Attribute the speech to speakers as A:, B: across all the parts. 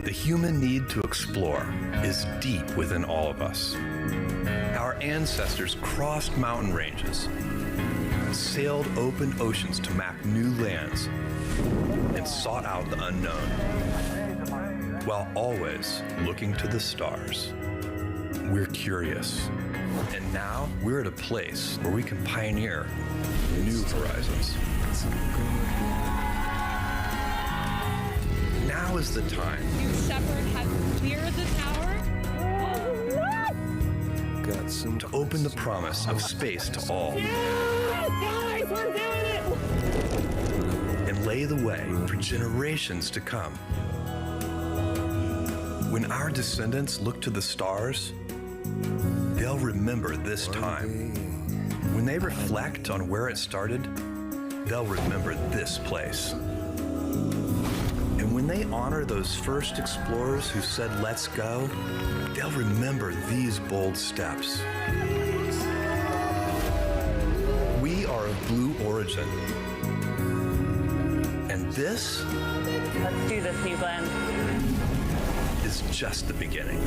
A: The human need to explore is deep within all of us. Our ancestors crossed mountain ranges, sailed open oceans to map new lands, and sought out the unknown, while always looking to the stars. We're curious, and now we're at a place where we can pioneer new horizons. Now is the time.
B: New Shepard has cleared the tower.
A: To open the promise of space to all.
B: Yes, guys, we're doing it!
A: And lay the way for generations to come. When our descendants look to the stars, they'll remember this time. When they reflect on where it started, they'll remember this place. And when they honor those first explorers who said, "Let's go," they'll remember these bold steps. We are of blue origin. And this,
B: Let's do this, New Glenn.
A: is just the beginning.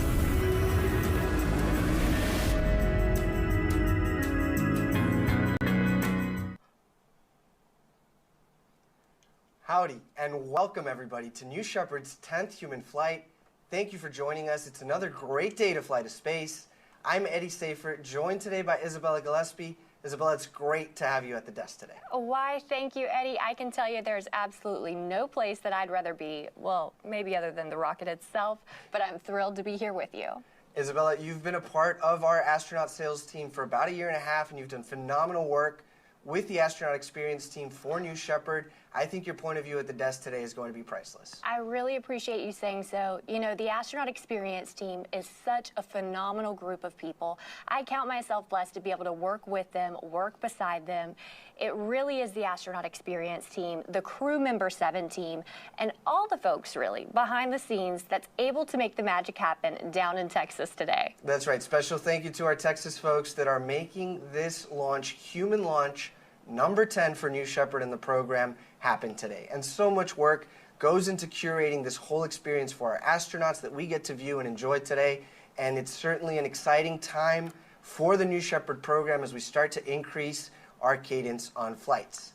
C: Howdy, and welcome everybody to New Shepard's 10th human flight. Thank you for joining us. It's another great day to fly to space. I'm Eddie Safer, joined today by Isabella Gillespie. Isabella, it's great to have you at the desk today.
D: Why, thank you, Eddie. I can tell you there's absolutely no place that I'd rather be, well, maybe other than the rocket itself, but I'm thrilled to be here with you.
C: Isabella, you've been a part of our astronaut sales team for about a year and a half, and you've done phenomenal work with the astronaut experience team for New Shepard. I think your point of view at the desk today is going to be priceless.
D: I really appreciate you saying so. You know, the astronaut experience team is such a phenomenal group of people. I count myself blessed to be able to work with them, work beside them. It really is the astronaut experience team, the crew member 7 team, and all the folks really behind the scenes that's able to make the magic happen down in Texas today.
C: That's right. Special thank you to our Texas folks that are making this launch, human launch, number 10 for New Shepard in the program, happen today. And so much work goes into curating this whole experience for our astronauts that we get to view and enjoy today. And it's certainly an exciting time for the New Shepard program as we start to increase our cadence on flights.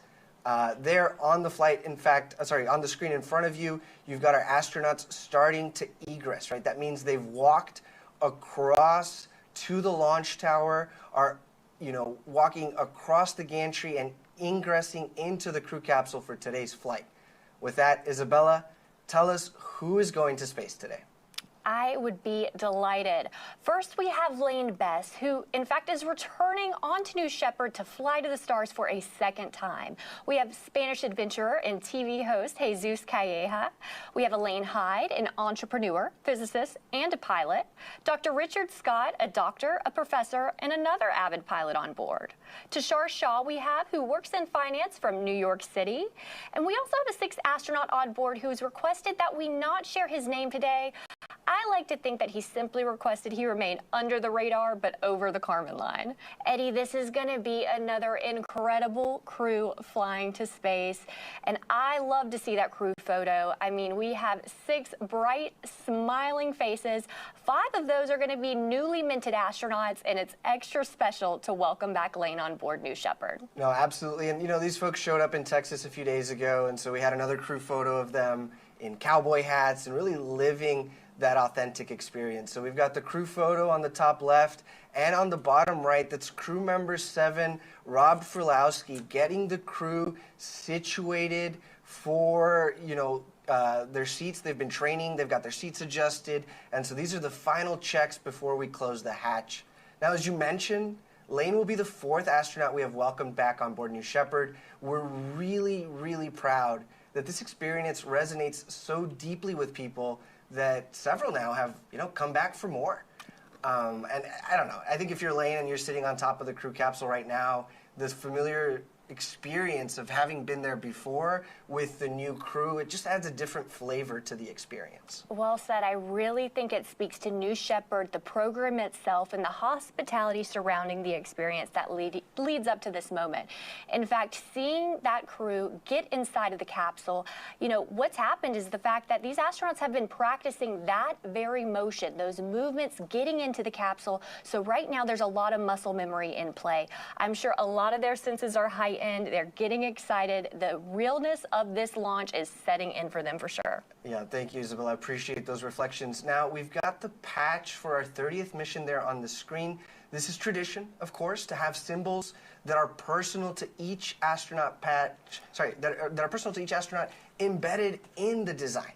C: There on the flight, in fact, on the screen in front of you, you've got our astronauts starting to egress, right? That means they've walked across to the launch tower, are walking across the gantry and ingressing into the crew capsule for today's flight. With that, Isabella, tell us who is going to space today.
D: I would be delighted. First, we have Elaine Bess, who in fact is returning onto New Shepard to fly to the stars for a second time. We have Spanish adventurer and TV host Jesús Calleja. We have Elaine Hyde, an entrepreneur, physicist, and a pilot. Dr. Richard Scott, a doctor, a professor, and another avid pilot on board. Tushar Shah we have, who works in finance from New York City. And we also have a 6th astronaut on board who has requested that we not share his name today. I like to think that he simply requested he remain under the radar, but over the Kármán line. Eddie, this is going to be another incredible crew flying to space, and I love to see that crew photo. I mean, we have 6 bright, smiling faces. 5 of those are going to be newly minted astronauts, and it's extra special to welcome back Elaine on board New Shepard.
C: No, absolutely. And, these folks showed up in Texas a few days ago, and so we had another crew photo of them in cowboy hats and really living that authentic experience. So we've got the crew photo on the top left, and on the bottom right, that's crew member 7, Robert Freelowski, getting the crew situated for, their seats. They've been training, they've got their seats adjusted, and so these are the final checks before we close the hatch. Now, as you mentioned, Elaine will be the 4th astronaut we have welcomed back on board New Shepard. We're really, really proud that this experience resonates so deeply with people that several now have, come back for more. And I don't know, I think if you're Elaine and you're sitting on top of the crew capsule right now, this familiar experience of having been there before with the new crew. It just adds a different flavor to the experience.
D: Well said. I really think it speaks to New Shepard, the program itself, and the hospitality surrounding the experience that leads up to this moment. In fact, seeing that crew get inside of the capsule, you know, what's happened is the fact that these astronauts have been practicing that very motion, those movements getting into the capsule. So right now there's a lot of muscle memory in play. I'm sure a lot of their senses are heightened. They're getting excited. The realness of this launch is setting in for them for sure.
C: Yeah, thank you, Isabel. I appreciate those reflections. Now, we've got the patch for our 30th mission there on the screen. This is tradition, of course, to have symbols that are personal to each astronaut that are personal to each astronaut embedded in the design.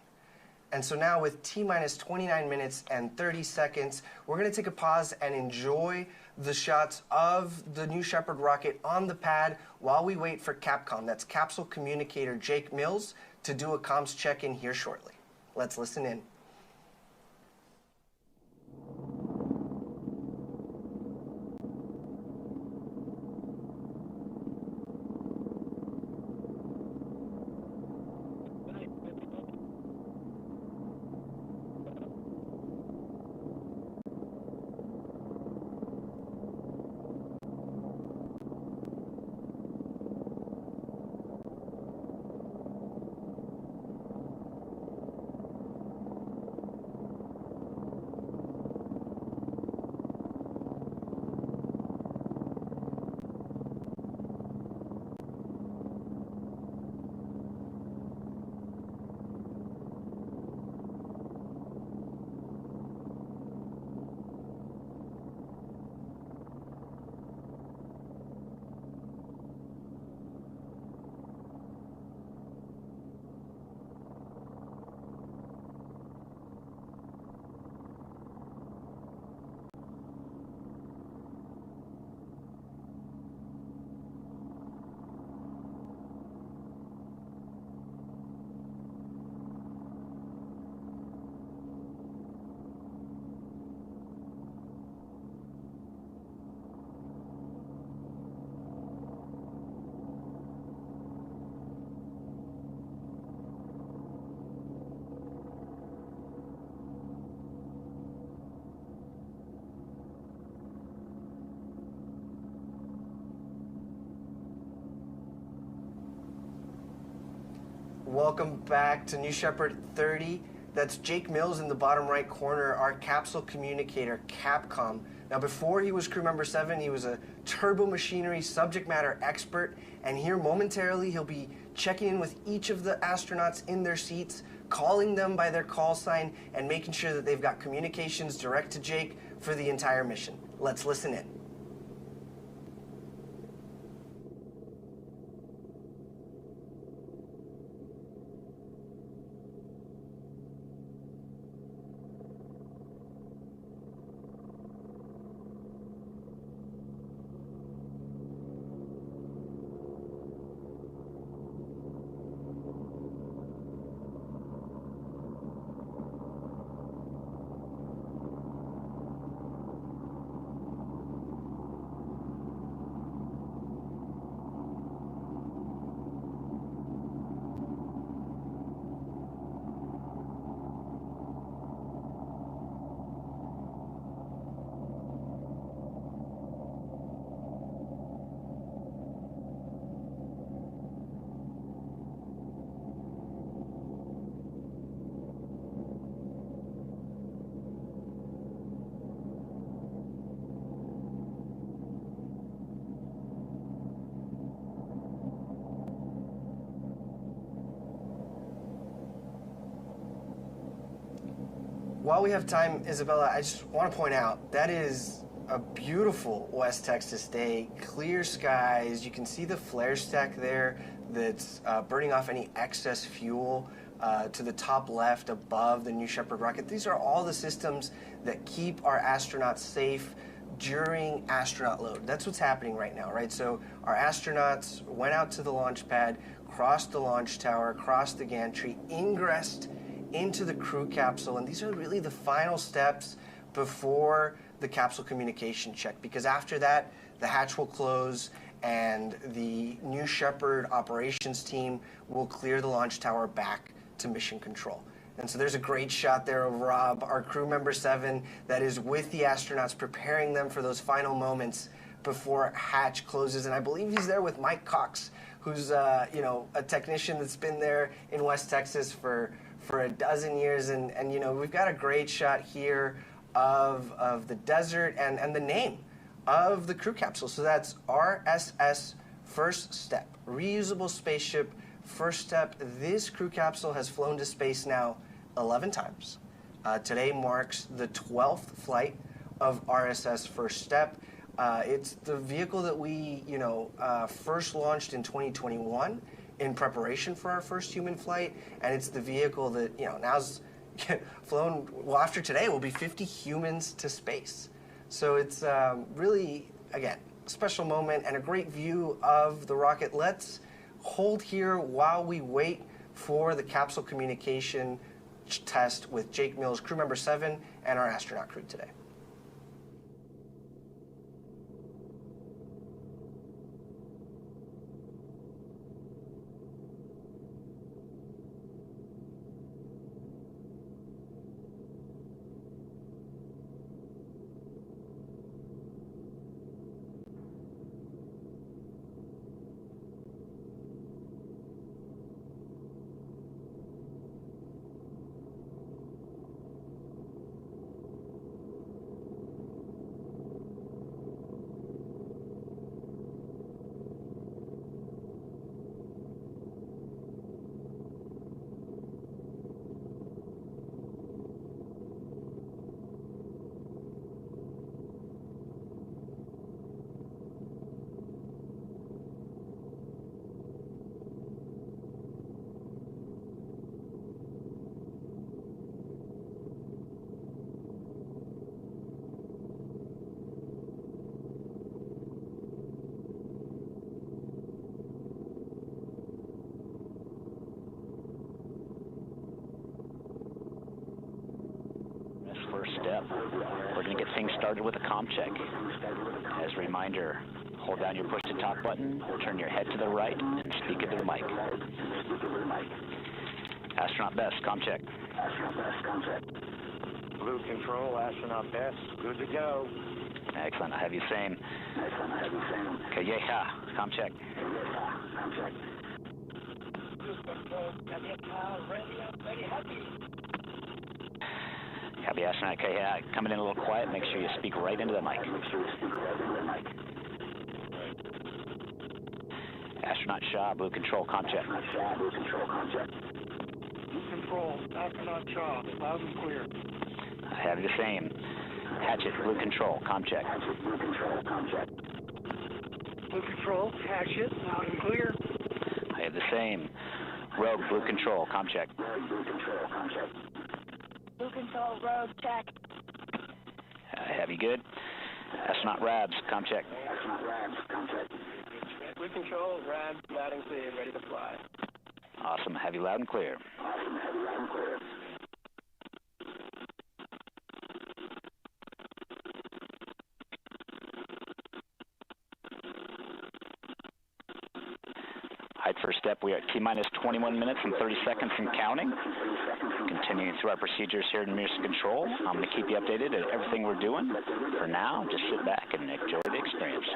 C: And so now with T-minus 29 minutes and 30 seconds, we're going to take a pause and enjoy the shots of the New Shepard rocket on the pad while we wait for Capcom, that's capsule communicator Jake Mills, to do a comms check-in here shortly. Let's listen in. Welcome back to New Shepard 30. That's Jake Mills in the bottom right corner, our capsule communicator, Capcom. Now, before he was crew member 7, he was a turbo machinery subject matter expert, and here momentarily he'll be checking in with each of the astronauts in their seats, calling them by their call sign, and making sure that they've got communications direct to Jake for the entire mission. Let's listen in. While we have time, Isabella, I just want to point out that is a beautiful West Texas day, clear skies. You can see the flare stack there that's burning off any excess fuel to the top left above the New Shepard rocket. These are all the systems that keep our astronauts safe during astronaut load. That's what's happening right now, right? So our astronauts went out to the launch pad, crossed the launch tower, crossed the gantry, ingressed into the crew capsule, and these are really the final steps before the capsule communication check, because after that, the hatch will close and the New Shepard operations team will clear the launch tower back to mission control. And so there's a great shot there of Rob, our crew member 7, that is with the astronauts, preparing them for those final moments before hatch closes. And I believe he's there with Mike Cox, who's you know, a technician that's been there in West Texas for a dozen years. And you know, we've got a great shot here of the desert and the name of the crew capsule. So that's RSS First Step, reusable spaceship First Step. This crew capsule has flown to space now 11 times. Today marks the 12th flight of RSS First Step. It's the vehicle that we, you know, first launched in 2021 in preparation for our first human flight, and it's the vehicle that, you know, now's flown, well, after today, will be 50 humans to space. So it's really, again, a special moment and a great view of the rocket. Let's hold here while we wait for the capsule communication test with Jake Mills, crew member 7, and our astronaut crew today.
E: First step, we're going to get things started with a comm check. As a reminder, hold down your push to talk button, turn your head to the right, and speak into the mic. Astronaut Bess, comm check.
F: Blue Control, Astronaut Bess, good to go.
E: Excellent, I have you saying. Calleja, comm check. Copy, Astronaut Calleja, coming in a little quiet, make sure you speak right into the mic. Astronaut Shah, Blue Control, comm check.
F: Blue Control, Astronaut Shah, loud and clear.
E: I have the same. Hatchet, Blue Control, comm check.
F: Blue Control, Hatchet, loud and clear.
E: I have the same. Rogue, Blue Control, comm check.
B: Blue Control, road check.
E: I have you good. Astronaut Rabs, comm check.
F: Blue Control, Rabs, loud and clear, ready to fly.
E: Awesome, have you loud and clear. Height first step, we are at T-minus 21 minutes and 30 seconds and counting. Continuing through our procedures here in mission control. I'm going to keep you updated at everything we're doing. For now, just sit back and enjoy the experience.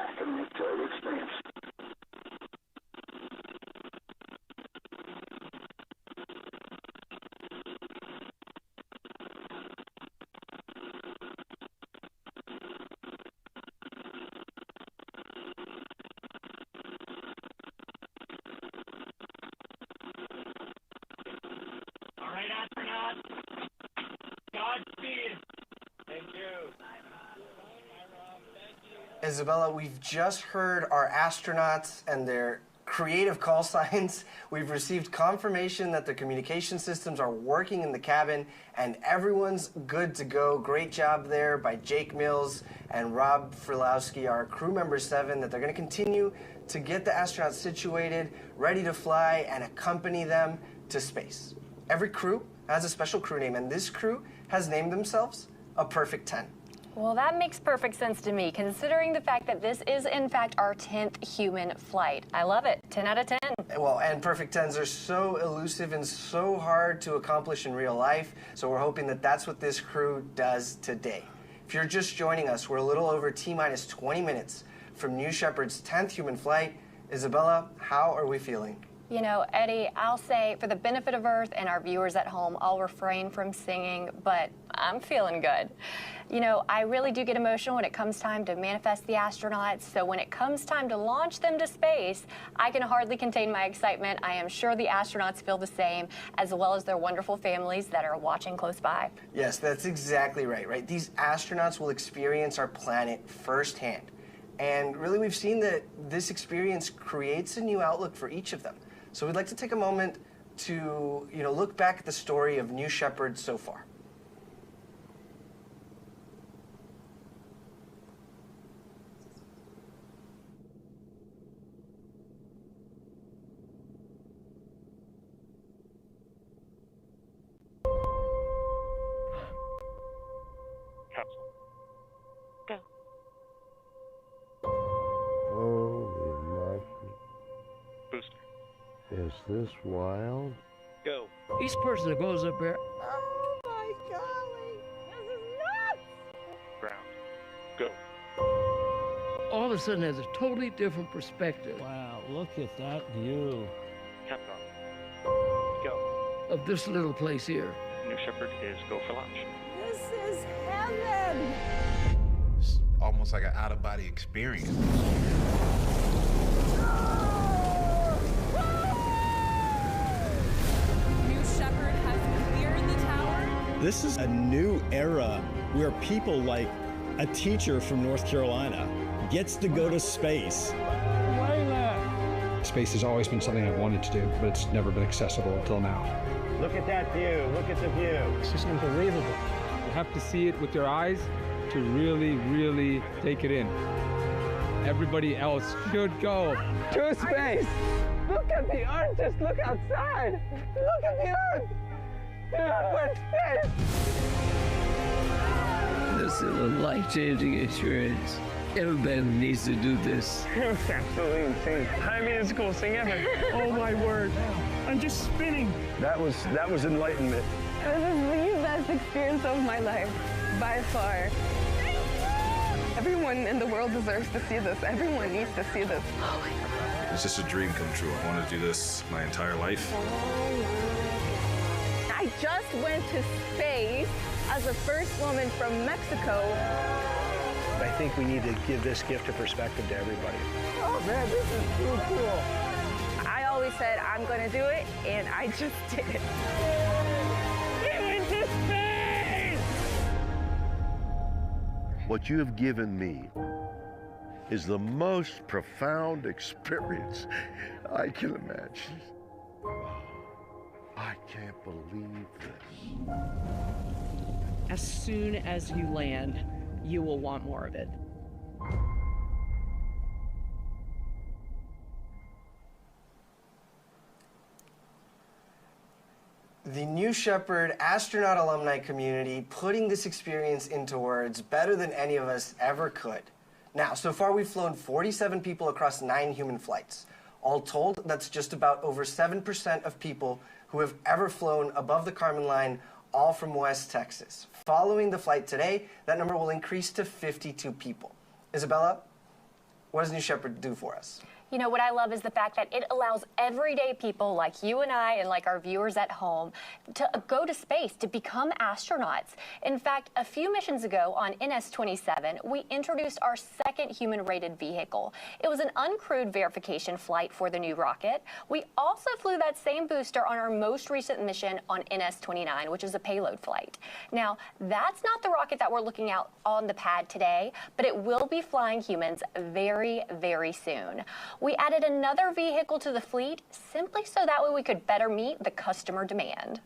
C: Isabella, we've just heard our astronauts and their creative call signs. We've received confirmation that the communication systems are working in the cabin and everyone's good to go. Great job there by Jake Mills and Robert Freelowski, our crew member 7, that they're going to continue to get the astronauts situated, ready to fly, and accompany them to space. Every crew has a special crew name, and this crew has named themselves a Perfect 10.
D: Well, that makes perfect sense to me, considering the fact that this is, in fact, our 10th human flight. I love it. 10 out of 10.
C: Well, and perfect 10s are so elusive and so hard to accomplish in real life, so we're hoping that that's what this crew does today. If you're just joining us, we're a little over T-minus 20 minutes from New Shepard's 10th human flight. Isabella, how are we feeling?
D: You know, Eddie, I'll say for the benefit of Earth and our viewers at home, I'll refrain from singing, but I'm feeling good. You know, I really do get emotional when it comes time to manifest the astronauts, so when it comes time to launch them to space, I can hardly contain my excitement. I am sure the astronauts feel the same, as well as their wonderful families that are watching close by.
C: Yes, that's exactly right? These astronauts will experience our planet firsthand. And really, we've seen that this experience creates a new outlook for each of them. So we'd like to take a moment to, look back at the story of New Shepard so far.
G: Is this wild?
F: Go.
H: Each person that goes up there.
I: Oh my golly! This is nuts!
F: Ground. Go.
H: All of a sudden has a totally different perspective.
J: Wow, look at that view.
F: Capcom. Go.
H: Of this little place here.
F: New Shepard is go for launch.
I: This is heaven!
K: It's almost like an out-of-body experience.
L: This is a new era where people like a teacher from North Carolina gets to go to space.
M: Space has always been something I've wanted to do, but it's never been accessible until now.
F: Look at that view. Look at the view.
J: It's just unbelievable. You have to see it with your eyes to really, really take it in. Everybody else should go to space. Look at the Earth. Just look outside. Look at the Earth. We're in space.
H: This is a life-changing experience. Everybody needs to do this.
F: It was absolutely insane. I mean, it's the coolest thing ever. Oh my word. I'm just spinning.
G: That was enlightenment.
I: This is the best experience of my life, by far. Everyone in the world deserves to see this. Everyone needs to see this. Oh my God.
K: It's just a dream come true. I want to do this my entire life.
I: I just went to space as the first woman from Mexico.
F: I think we need to give this gift of perspective to everybody.
I: Oh man, this is so cool. I always said I'm gonna do it, and I just did it.
F: We went to space!
G: What you have given me is the most profound experience I can imagine. I can't believe this.
N: As soon as you land, you will want more of it.
C: The New Shepard astronaut alumni community putting this experience into words better than any of us ever could. Now, so far we've flown 47 people across 9 human flights. All told, that's just about over 7% of people who have ever flown above the Kármán line, all from West Texas. Following the flight today, that number will increase to 52 people. Isabella, what does New Shepard do for us?
D: You know, what I love is the fact that it allows everyday people like you and I and like our viewers at home to go to space, to become astronauts. In fact, a few missions ago on NS-27, we introduced our second human-rated vehicle. It was an uncrewed verification flight for the new rocket. We also flew that same booster on our most recent mission on NS-29, which is a payload flight. Now, that's not the rocket that we're looking at on the pad today, but it will be flying humans very, very soon. We added another vehicle to the fleet simply so that way we could better meet the customer demand.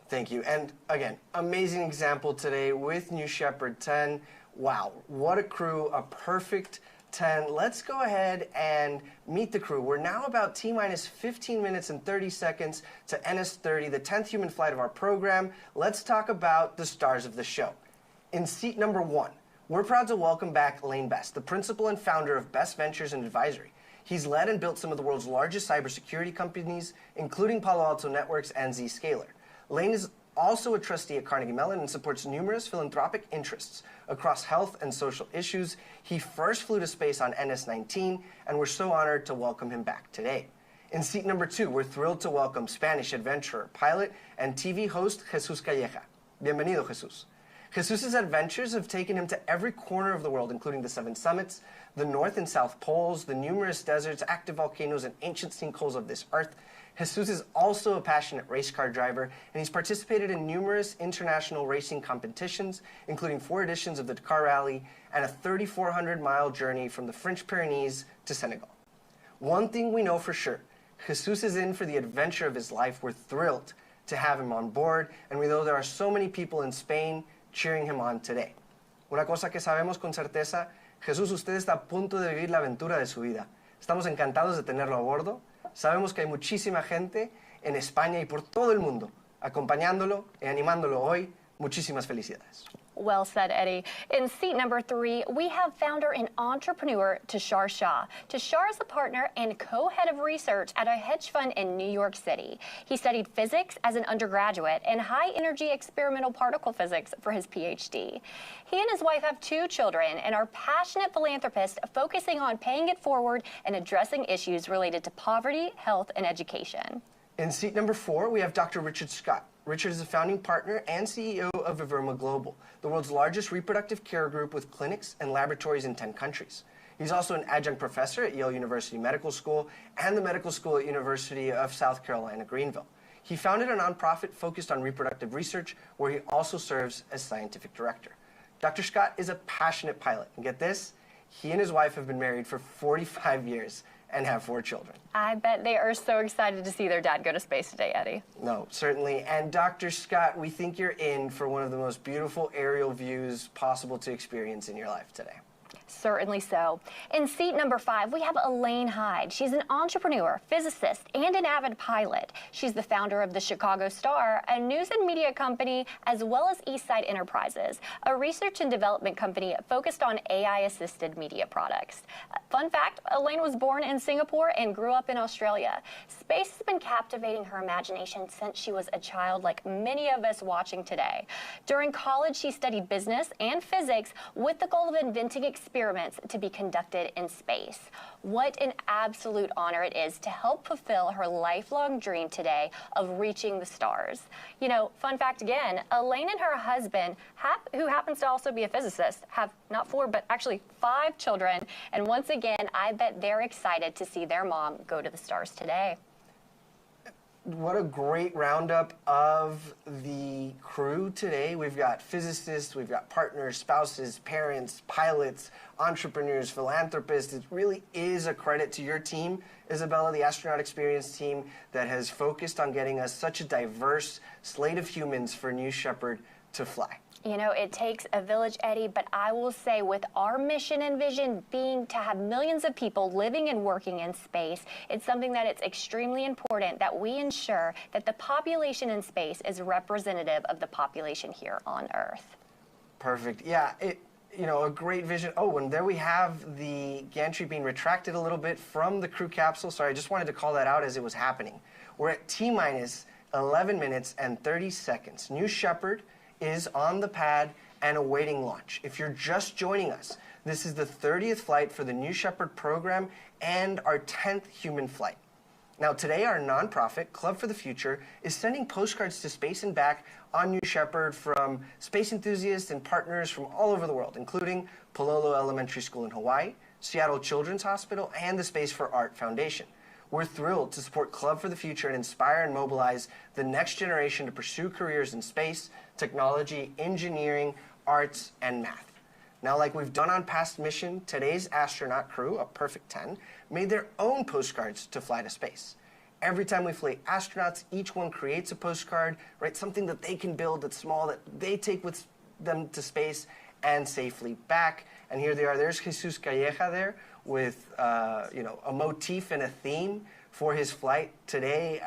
C: Thank you. And again, amazing example today with New Shepard 10. Wow, what a crew, a perfect 10. Let's go ahead and meet the crew. We're now about T-minus 15 minutes and 30 seconds to NS-30, the 10th human flight of our program. Let's talk about the stars of the show. In seat number 1, we're proud to welcome back Elaine Bess, the principal and founder of Bess Ventures and Advisory. He's led and built some of the world's largest cybersecurity companies, including Palo Alto Networks and Zscaler. Elaine is also a trustee at Carnegie Mellon and supports numerous philanthropic interests across health and social issues. He first flew to space on NS-19, and we're so honored to welcome him back today. In seat number 2, we're thrilled to welcome Spanish adventurer, pilot, and TV host Jesús Calleja. Bienvenido, Jesús. Jesús's adventures have taken him to every corner of the world, including the 7 summits, the North and South Poles, the numerous deserts, active volcanoes, and ancient sinkholes of this earth. Jesús is also a passionate race car driver, and he's participated in numerous international racing competitions, including 4 editions of the Dakar Rally and a 3,400-mile journey from the French Pyrenees to Senegal. One thing we know for sure, Jesús is in for the adventure of his life. We're thrilled to have him on board, and we know there are so many people in Spain cheering him on today. Una cosa que sabemos con certeza, Jesús, usted está a punto de vivir la aventura de su vida. Estamos encantados de tenerlo a bordo. Sabemos que hay muchísima gente en España y por todo el mundo acompañándolo y animándolo hoy. Muchísimas felicidades.
D: Well said, Eddie. In seat number 3, we have founder and entrepreneur Tushar Shah. Tushar is a partner and co-head of research at a hedge fund in New York City. He studied physics as an undergraduate and high-energy experimental particle physics for his PhD. He and his wife have 2 children and are passionate philanthropists focusing on paying it forward and addressing issues related to poverty, health, and education.
C: In seat number 4, we have Dr. Richard Scott. Richard is a founding partner and CEO of Viverma Global, the world's largest reproductive care group with clinics and laboratories in 10 countries. He's also an adjunct professor at Yale University Medical School and the Medical School at University of South Carolina, Greenville. He founded a nonprofit focused on reproductive research, where he also serves as scientific director. Dr. Scott is a passionate pilot, and get this, he and his wife have been married for 45 years and have 4 children.
D: I bet they are so excited to see their dad go to space today, Eddie.
C: No, certainly. And Dr. Scott, we think you're in for one of the most beautiful aerial views possible to experience in your life today.
D: Certainly so. In seat number 5, we have Elaine Hyde. She's an entrepreneur, physicist, and an avid pilot. She's the founder of the Chicago Star, a news and media company, as well as Eastside Enterprises, a research and development company focused on AI-assisted media products. Fun fact, Elaine was born in Singapore and grew up in Australia. Space has been captivating her imagination since she was a child, like many of us watching today. During college, she studied business and physics with the goal of inventing experiments to be conducted in space. What an absolute honor it is to help fulfill her lifelong dream today of reaching the stars. You know, fun fact again, Elaine and her husband, who happens to also be a physicist, have not 4, but actually 5 children. And once again, I bet they're excited to see their mom go to the stars today.
C: What a great roundup of the crew today. We've got physicists, we've got partners, spouses, parents, pilots, entrepreneurs, philanthropists. It really is a credit to your team, Isabella, the astronaut experience team that has focused on getting us such a diverse slate of humans for New Shepard to fly.
D: You know, it takes a village, Eddie, but I will say with our mission and vision being to have millions of people living and working in space, it's something that it's extremely important that we ensure that the population in space is representative of the population here on Earth.
C: Perfect. Yeah, you know, a great vision. Oh, and there we have the gantry being retracted a little bit from the crew capsule. Sorry, I just wanted to call that out as it was happening. We're at T-minus 11 minutes and 30 seconds. New Shepard is on the pad and awaiting launch. If you're just joining us, this is the 30th flight for the New Shepard program and our 10th human flight. Now today, our nonprofit, Club for the Future, is sending postcards to space and back on New Shepard from space enthusiasts and partners from all over the world, including Pololo Elementary School in Hawaii, Seattle Children's Hospital, and the Space for Art Foundation. We're thrilled to support Club for the Future and inspire and mobilize the next generation to pursue careers in space, technology, engineering, arts, and math. Now, like we've done on past mission, today's astronaut crew, a perfect 10, made their own postcards to fly to space. Every time we fly astronauts, each one creates a postcard, right? Something that they can build that's small, that they take with them to space and safely back. And here they are. There's Jesús Calleja there with you know, a motif and a theme for his flight today.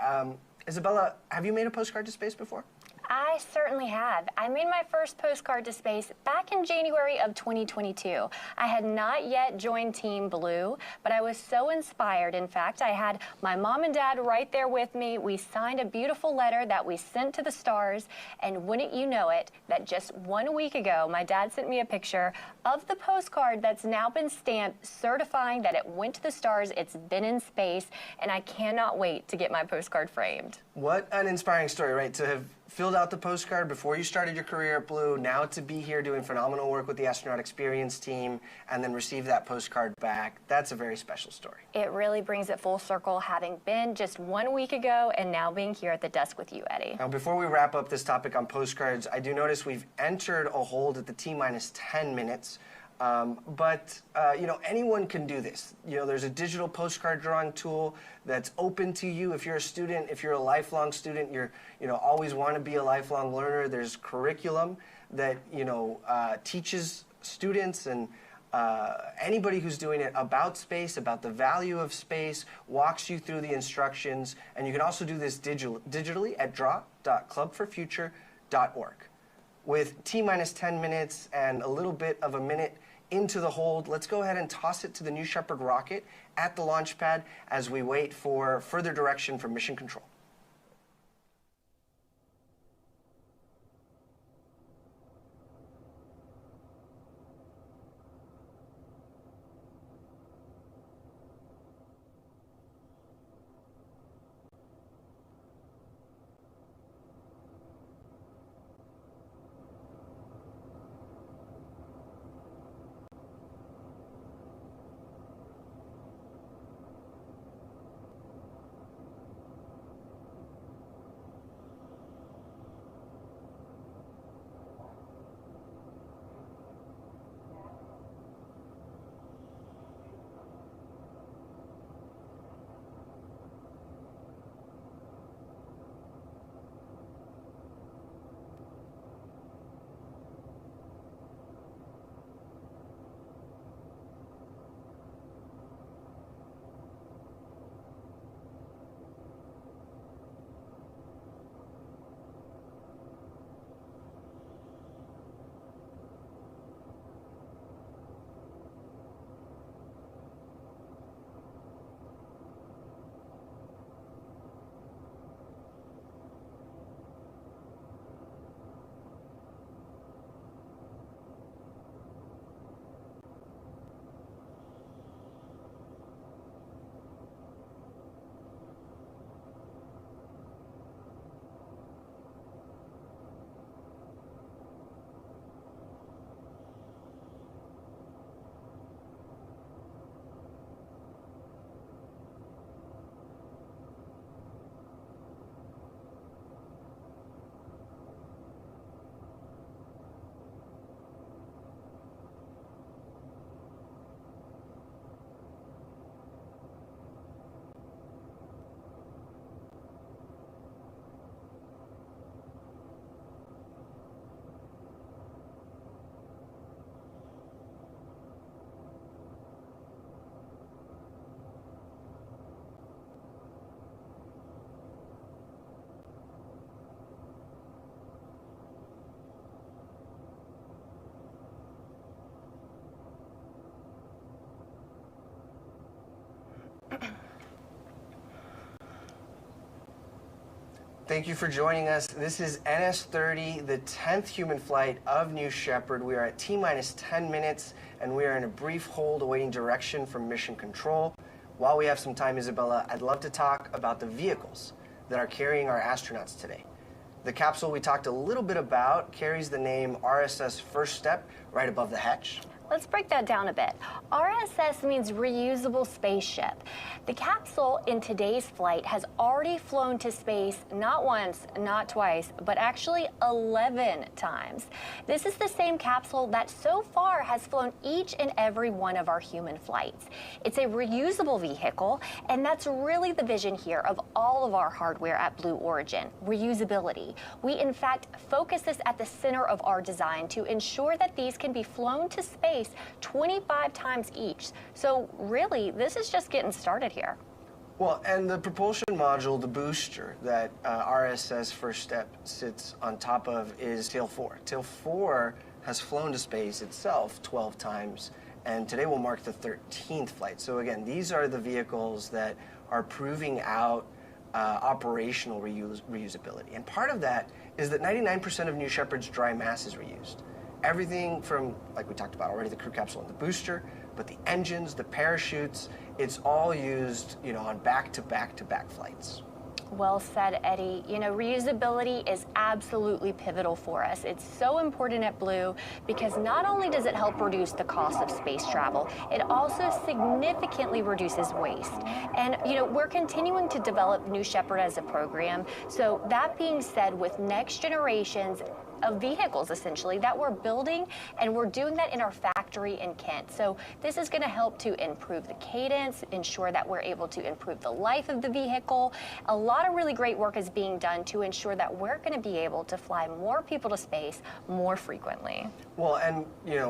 C: Isabella, have you made a postcard to space before?
D: I I certainly have. I made my first postcard to space back in January of 2022. I had not yet joined Team Blue, but I was so inspired. In fact, I had my mom and dad right there with me. We signed a beautiful letter that we sent to the stars, and wouldn't you know it, that just 1 week ago, my dad sent me a picture of the postcard that's now been stamped, certifying that it went to the stars, it's been in space, and I cannot wait to get my postcard framed.
C: What an inspiring story, right? To have filled out the postcard before you started your career at Blue, now to be here doing phenomenal work with the astronaut experience team, and then receive that postcard back. That's a very special story.
D: It really brings it full circle, having been just 1 week ago and now being here at the desk with you, Eddie.
C: Now, before we wrap up this topic on postcards, I do notice we've entered a hold at the T-minus 10 minutes. You know, anyone can do this. You know, there's a digital postcard drawing tool that's open to you. If you're a student, if you're a lifelong student, you know, always want to be a lifelong learner, there's curriculum that, you know, teaches students and anybody who's doing it about space, about the value of space, walks you through the instructions. And you can also do this digitally at draw.clubforfuture.org. With T-minus 10 minutes and a little bit of a minute into the hold, let's go ahead and toss it to the New Shepard rocket at the launch pad as we wait for further direction from Mission Control. Thank you for joining us. This is NS-30, the 10th human flight of New Shepard. We are at T-minus 10 minutes, and we are in a brief hold awaiting direction from Mission Control. While we have some time, Isabella, I'd love to talk about the vehicles that are carrying our astronauts today. The capsule we talked a little bit about carries the name RSS First Step right above the hatch.
D: Let's break that down a bit. RSS means reusable spaceship. The capsule in today's flight has already flown to space not once, not twice, but actually 11 times. This is the same capsule that so far has flown each and every one of our human flights. It's a reusable vehicle, and that's really the vision here of all of our hardware at Blue Origin, reusability. We in fact focus this at the center of our design to ensure that these can be flown to space 25 times each. So really, this is just getting started here.
C: Well, and the propulsion module, the booster that RSS First Step sits on top of is Tail 4. Tail 4 has flown to space itself 12 times, and today will mark the 13th flight. So again, these are the vehicles that are proving out operational reusability. And part of that is that 99% of New Shepard's dry mass is reused. Everything from, like we talked about already, the crew capsule and the booster, but the engines, the parachutes, it's all used, on back-to-back-to-back flights.
D: Well said, Eddie. Reusability is absolutely pivotal for us. It's so important at Blue because not only does it help reduce the cost of space travel, it also significantly reduces waste. And, we're continuing to develop New Shepard as a program. So that being said, with next generations of vehicles, essentially, that we're building, and we're doing that in our factory in Kent. So this is going to help to improve the cadence, ensure that we're able to improve the life of the vehicle. A lot of really great work is being done to ensure that we're going to be able to fly more people to space more frequently.
C: Well, and,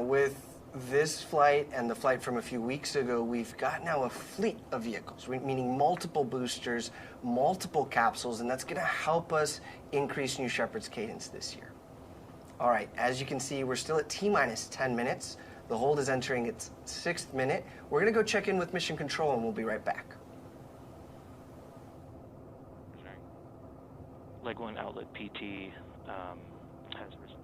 C: with this flight and the flight from a few weeks ago, we've got now a fleet of vehicles, meaning multiple boosters, multiple capsules, and that's going to help us increase New Shepard's cadence this year. All right, as you can see, we're still at T-minus 10 minutes. The hold is entering its 6th minute. We're going to go check in with Mission Control, and we'll be right back.
O: Leg 1 outlet PT has risen.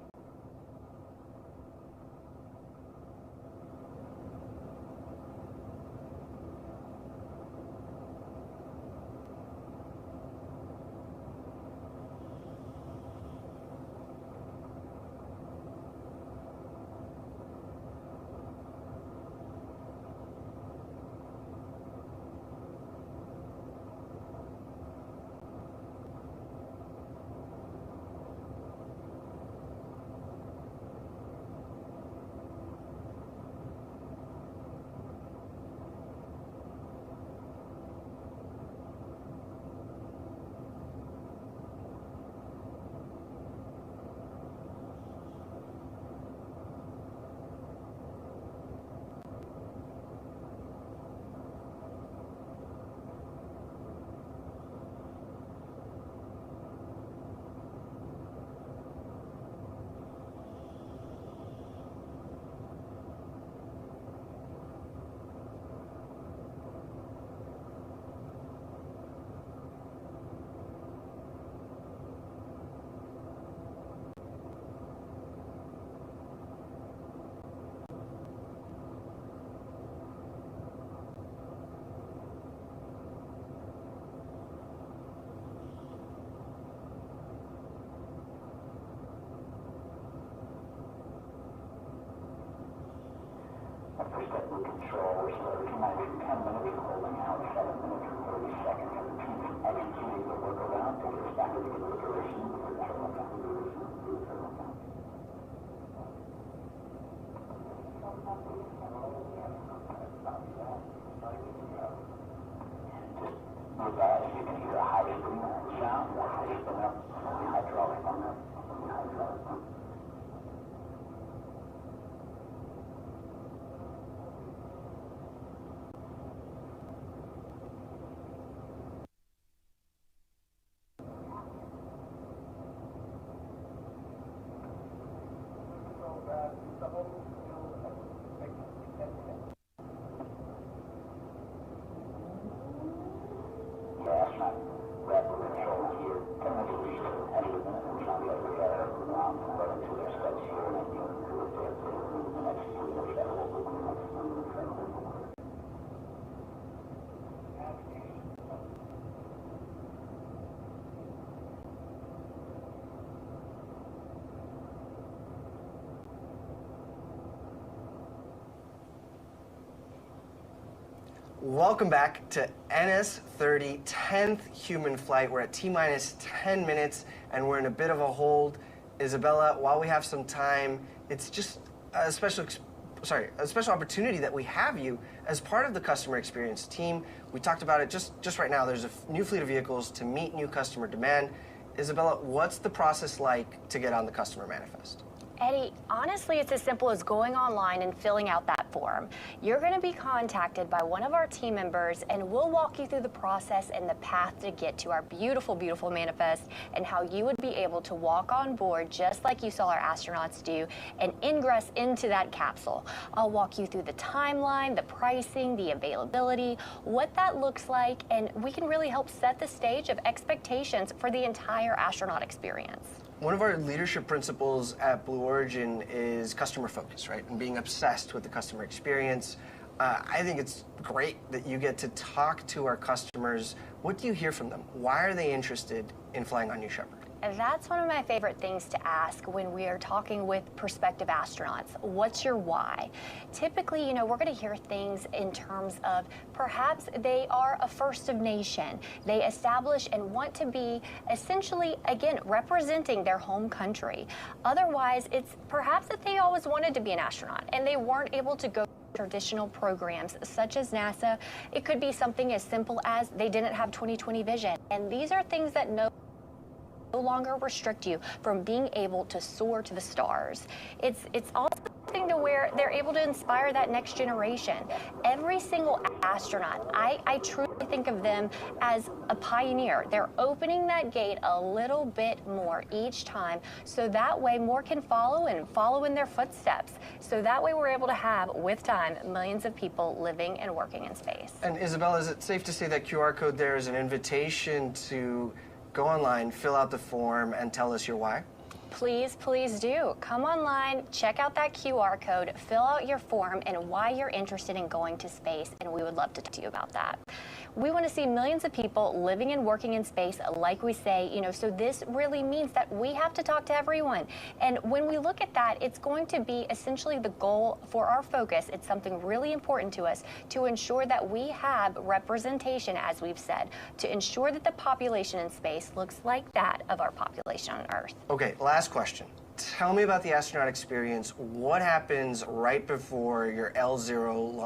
P: Control, we're still T-minus 10 minutes, holding out 7 minutes and 30 seconds. Executing the workaround to get us back into consideration for the turbo count. With that, you can hear a high spin sound, a high spin up, hydraulic on that.
C: Welcome back to NS-30, 10th human flight. We're at T-minus 10 minutes, and we're in a bit of a hold. Isabella, while we have some time, it's just a special opportunity that we have you as part of the customer experience team. We talked about it just right now. There's a new fleet of vehicles to meet new customer demand. Isabella, what's the process like to get on the customer manifest?
D: Eddie, honestly, it's as simple as going online and filling out that form. You're going to be contacted by one of our team members, and we'll walk you through the process and the path to get to our beautiful, beautiful manifest and how you would be able to walk on board just like you saw our astronauts do and ingress into that capsule. I'll walk you through the timeline, the pricing, the availability, what that looks like, and we can really help set the stage of expectations for the entire astronaut experience.
C: One of our leadership principles at Blue Origin is customer focus, right? And being obsessed with the customer experience. I think it's great that you get to talk to our customers. What do you hear from them? Why are they interested in flying on New Shepard?
D: That's one of my favorite things to ask when we are talking with prospective astronauts. What's your why? Typically, you know, we're going to hear things in terms of perhaps they are a first of nation. They establish and want to be essentially, again, representing their home country. Otherwise, it's perhaps that they always wanted to be an astronaut and they weren't able to go traditional programs such as NASA. It could be something as simple as they didn't have 20/20 vision. And these are things that no longer restrict you from being able to soar to the stars. It's also something to where they're able to inspire that next generation. Every single astronaut, I truly think of them as a pioneer. They're opening that gate a little bit more each time, so that way more can follow and follow in their footsteps. So that way we're able to have, with time, millions of people living and working in space.
C: And Isabella, is it safe to say that QR code there is an invitation to go online, fill out the form, and tell us your why?
D: Please, please do. Come online, check out that QR code, fill out your form and why you're interested in going to space, and we would love to talk to you about that. We want to see millions of people living and working in space, like we say, you know, so this really means that we have to talk to everyone. And when we look at that, it's going to be essentially the goal for our focus. It's something really important to us to ensure that we have representation, as we've said, to ensure that the population in space looks like that of our population on Earth.
C: Okay, last question. Tell me about the astronaut experience. What happens right before your L0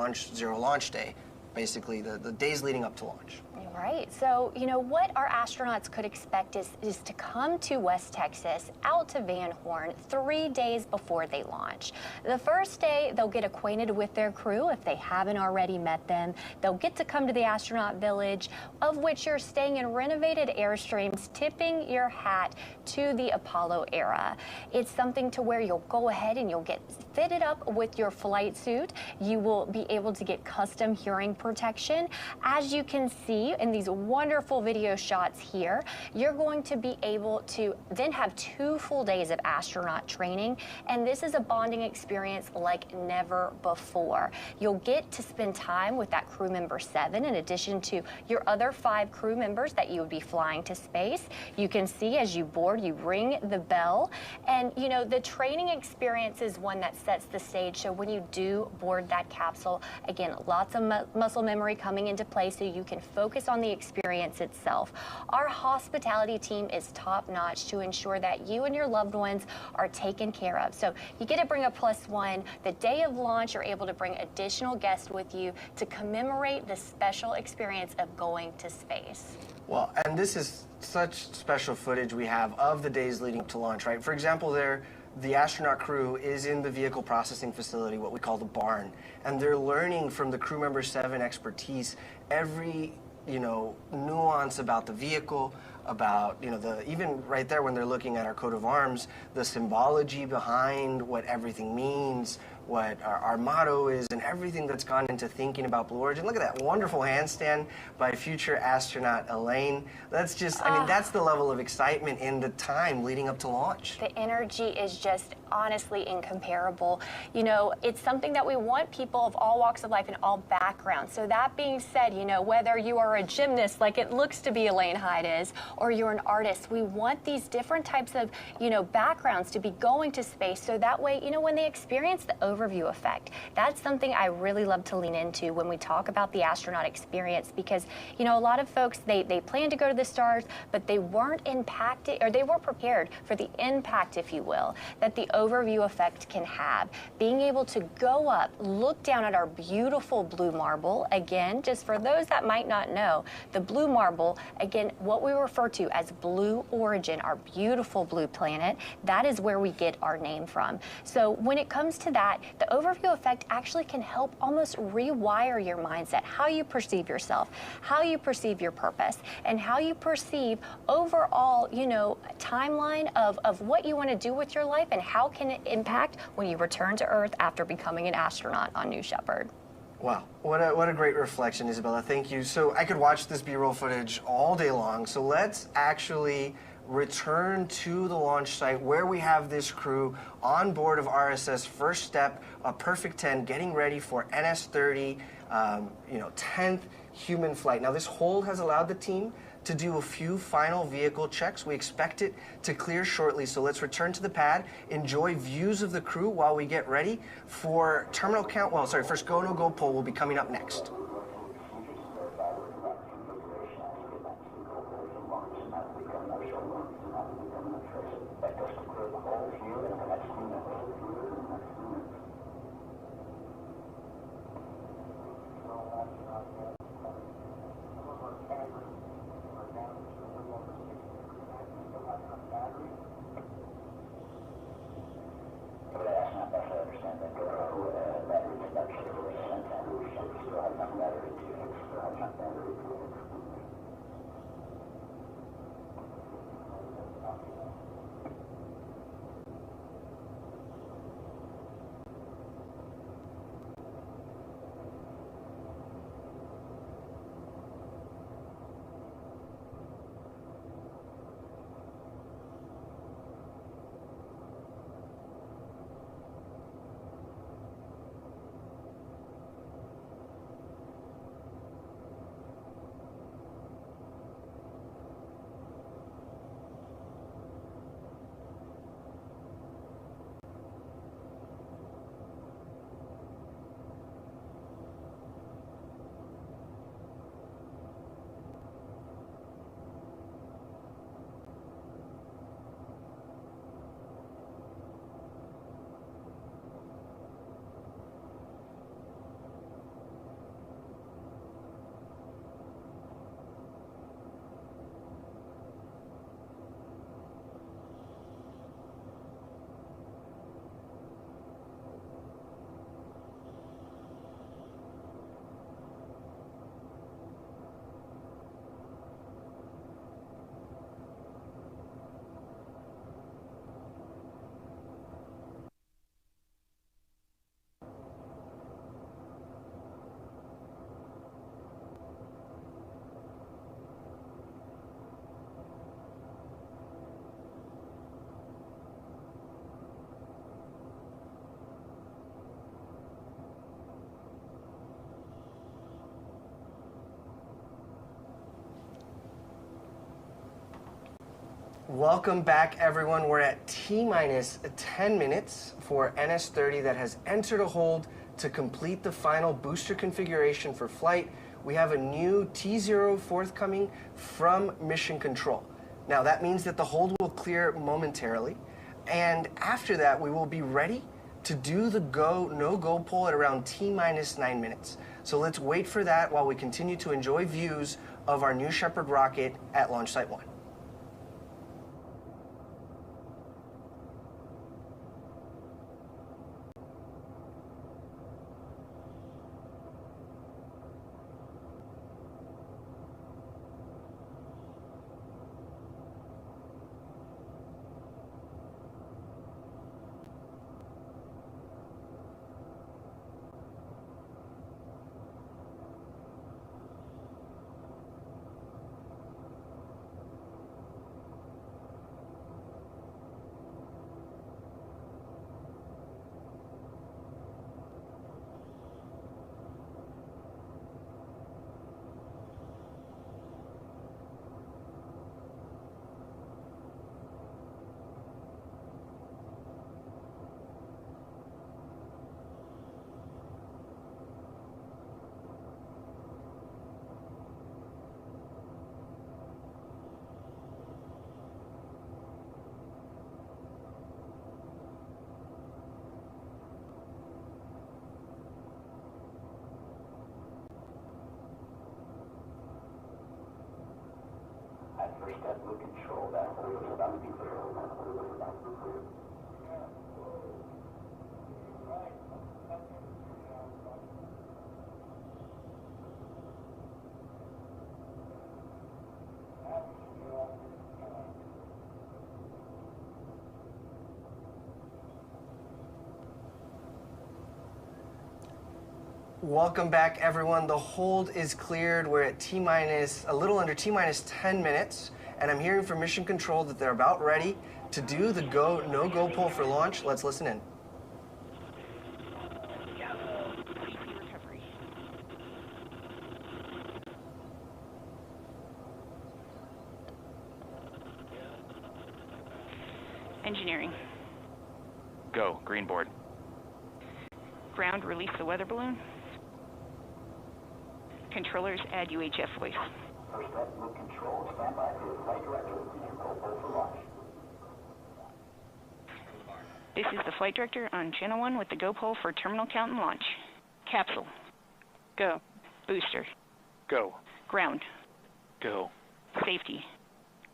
C: launch day? Basically, the days leading up to launch.
D: Right. So, you know, what our astronauts could expect is to come to West Texas, out to Van Horn, 3 days before they launch. The first day, they'll get acquainted with their crew if they haven't already met them. They'll get to come to the astronaut village, of which you're staying in renovated Airstreams, tipping your hat to the Apollo era. It's something to where you'll go ahead and you'll get fitted up with your flight suit. You will be able to get custom hearing protection. As you can see in these wonderful video shots here, you're going to be able to then have 2 full days of astronaut training, and this is a bonding experience like never before. You'll get to spend time with that crew member 7 in addition to your other 5 crew members that you would be flying to space. You can see as you board, you ring the bell, and you know, the training experience is one that sets the stage. So when you do board that capsule, again, lots of muscle memory coming into play so you can focus on the experience itself. Our hospitality team is top-notch to ensure that you and your loved ones are taken care of. So you get to bring a +1. The day of launch, you're able to bring additional guests with you to commemorate the special experience of going to space.
C: Well, and this is such special footage we have of the days leading up to launch, right? For example, the astronaut crew is in the vehicle processing facility, what we call the barn, and they're learning from the crew member 7 expertise every, you know, nuance about the vehicle, about, you know, even right there when they're looking at our coat of arms, the symbology behind what everything means, what our motto is, and everything that's gone into thinking about Blue Origin. Look at that wonderful handstand by future astronaut Elaine. That's just, I mean, that's the level of excitement in the time leading up to launch.
D: The energy is just honestly incomparable. You know, it's something that we want people of all walks of life and all backgrounds. So that being said, you know, whether you are a gymnast like it looks to be Elaine Hyde is, or you're an artist, we want these different types of, you know, backgrounds to be going to space, so that way, you know, when they experience the overview effect, that's something I really love to lean into when we talk about the astronaut experience, because, you know, a lot of folks, they plan to go to the stars, but they weren't impacted, or they weren't prepared for the impact, if you will, that the overview effect can have. Being able to go up, look down at our beautiful blue marble, again, just for those that might not know, the blue marble, again, what we refer refer to as Blue Origin, our beautiful blue planet. That is where we get our name from. So when it comes to that, the overview effect actually can help almost rewire your mindset, how you perceive yourself, how you perceive your purpose, and how you perceive overall, timeline of what you want to do with your life and how can it impact when you return to Earth after becoming an astronaut on New Shepard.
C: Wow, what a great reflection, Isabella. Thank you. So I could watch this B-roll footage all day long. So let's actually return to the launch site where we have this crew on board of RSS First Step, a Perfect 10, getting ready for NS30, 10th human flight. Now this hold has allowed the team to do a few final vehicle checks. We expect it to clear shortly, so let's return to the pad, enjoy views of the crew while we get ready for terminal count. Well, sorry, first go, no go poll will be coming up next. Welcome back, everyone. We're at T-minus 10 minutes for NS30 that has entered a hold to complete the final booster configuration for flight. We have a new T0 forthcoming from Mission Control. Now, that means that the hold will clear momentarily, and after that, we will be ready to do the go, no-go poll at around T-minus 9 minutes. So let's wait for that while we continue to enjoy views of our New Shepard rocket at Launch Site 1.
P: First step with control, that wheel is about to be clear.
C: Welcome back, everyone. The hold is cleared. We're at a little under T-minus 10 minutes, and I'm hearing from Mission Control that they're about ready to do the no-go pull for launch. Let's listen in.
Q: Engineering.
E: Go, green board.
Q: Ground, release the weather balloon. Controllers, add UHF voice.
P: First step with control, stand by for the flight director. Go pull for launch.
Q: This is the flight director on channel 1 with the go pole for terminal count and launch. Capsule.
O: Go.
Q: Booster.
O: Go.
Q: Ground.
O: Go.
Q: Safety.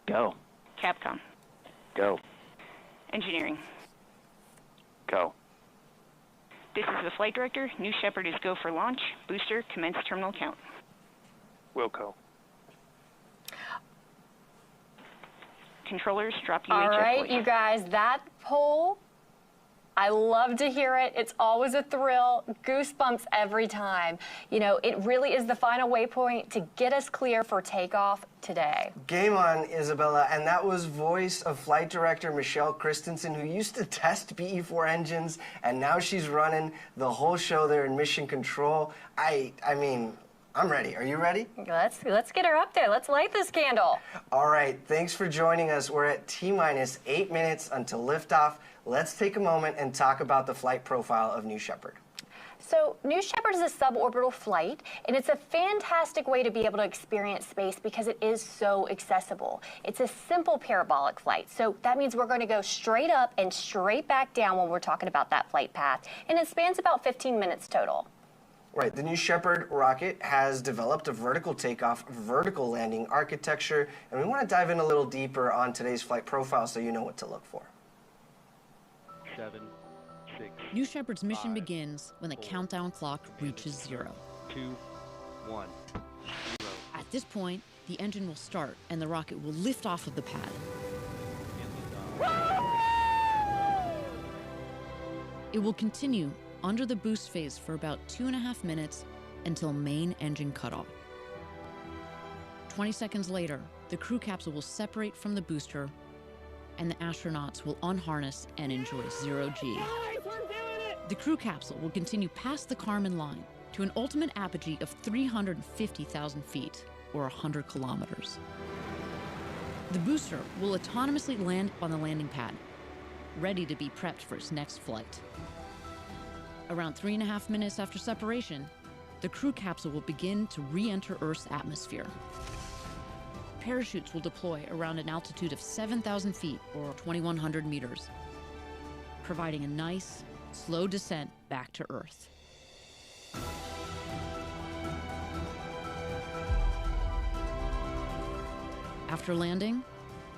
E: Go.
Q: Capcom.
E: Go.
Q: Engineering.
E: Go.
Q: This is the flight director. New Shepard is go for launch. Booster, commence terminal count.
O: Wilco.
Q: Controllers, drop UHF
D: All right,
Q: voice.
D: you guys, that poll, I love to hear it. It's always a thrill, goosebumps every time. You know, it really is the final waypoint to get us clear for takeoff today.
C: Game on, Isabella, and that was voice of flight director Michelle Christensen, who used to test BE-4 engines, and now she's running the whole show there in Mission Control. I mean, I'm ready. Are you ready?
D: Let's get her up there. Let's light this candle.
C: All right, thanks for joining us. We're at T-minus 8 minutes until liftoff. Let's take a moment and talk about the flight profile of New Shepard.
D: So New Shepard is a suborbital flight, and it's a fantastic way to be able to experience space because it is so accessible. It's a simple parabolic flight, so that means we're going to go straight up and straight back down when we're talking about that flight path, and it spans about 15 minutes total.
C: Right, the New Shepard rocket has developed a vertical takeoff, vertical landing architecture, and we want to dive in a little deeper on today's flight profile so you know what to look for.
R: 7, 6.
S: New Shepard's mission
R: 5,
S: begins when the countdown clock reaches 0.
R: 2, 1, 0.
S: At this point, the engine will start and the rocket will lift off of the pad. It will continue under the boost phase for about 2.5 minutes until main engine cutoff. 20 seconds later, the crew capsule will separate from the booster and the astronauts will unharness and enjoy 0G. The crew capsule will continue past the Kármán line to an ultimate apogee of 350,000 feet, or 100 kilometers. The booster will autonomously land on the landing pad, ready to be prepped for its next flight. Around 3.5 minutes after separation, the crew capsule will begin to re-enter Earth's atmosphere. Parachutes will deploy around an altitude of 7,000 feet, or 2,100 meters, providing a nice, slow descent back to Earth. After landing,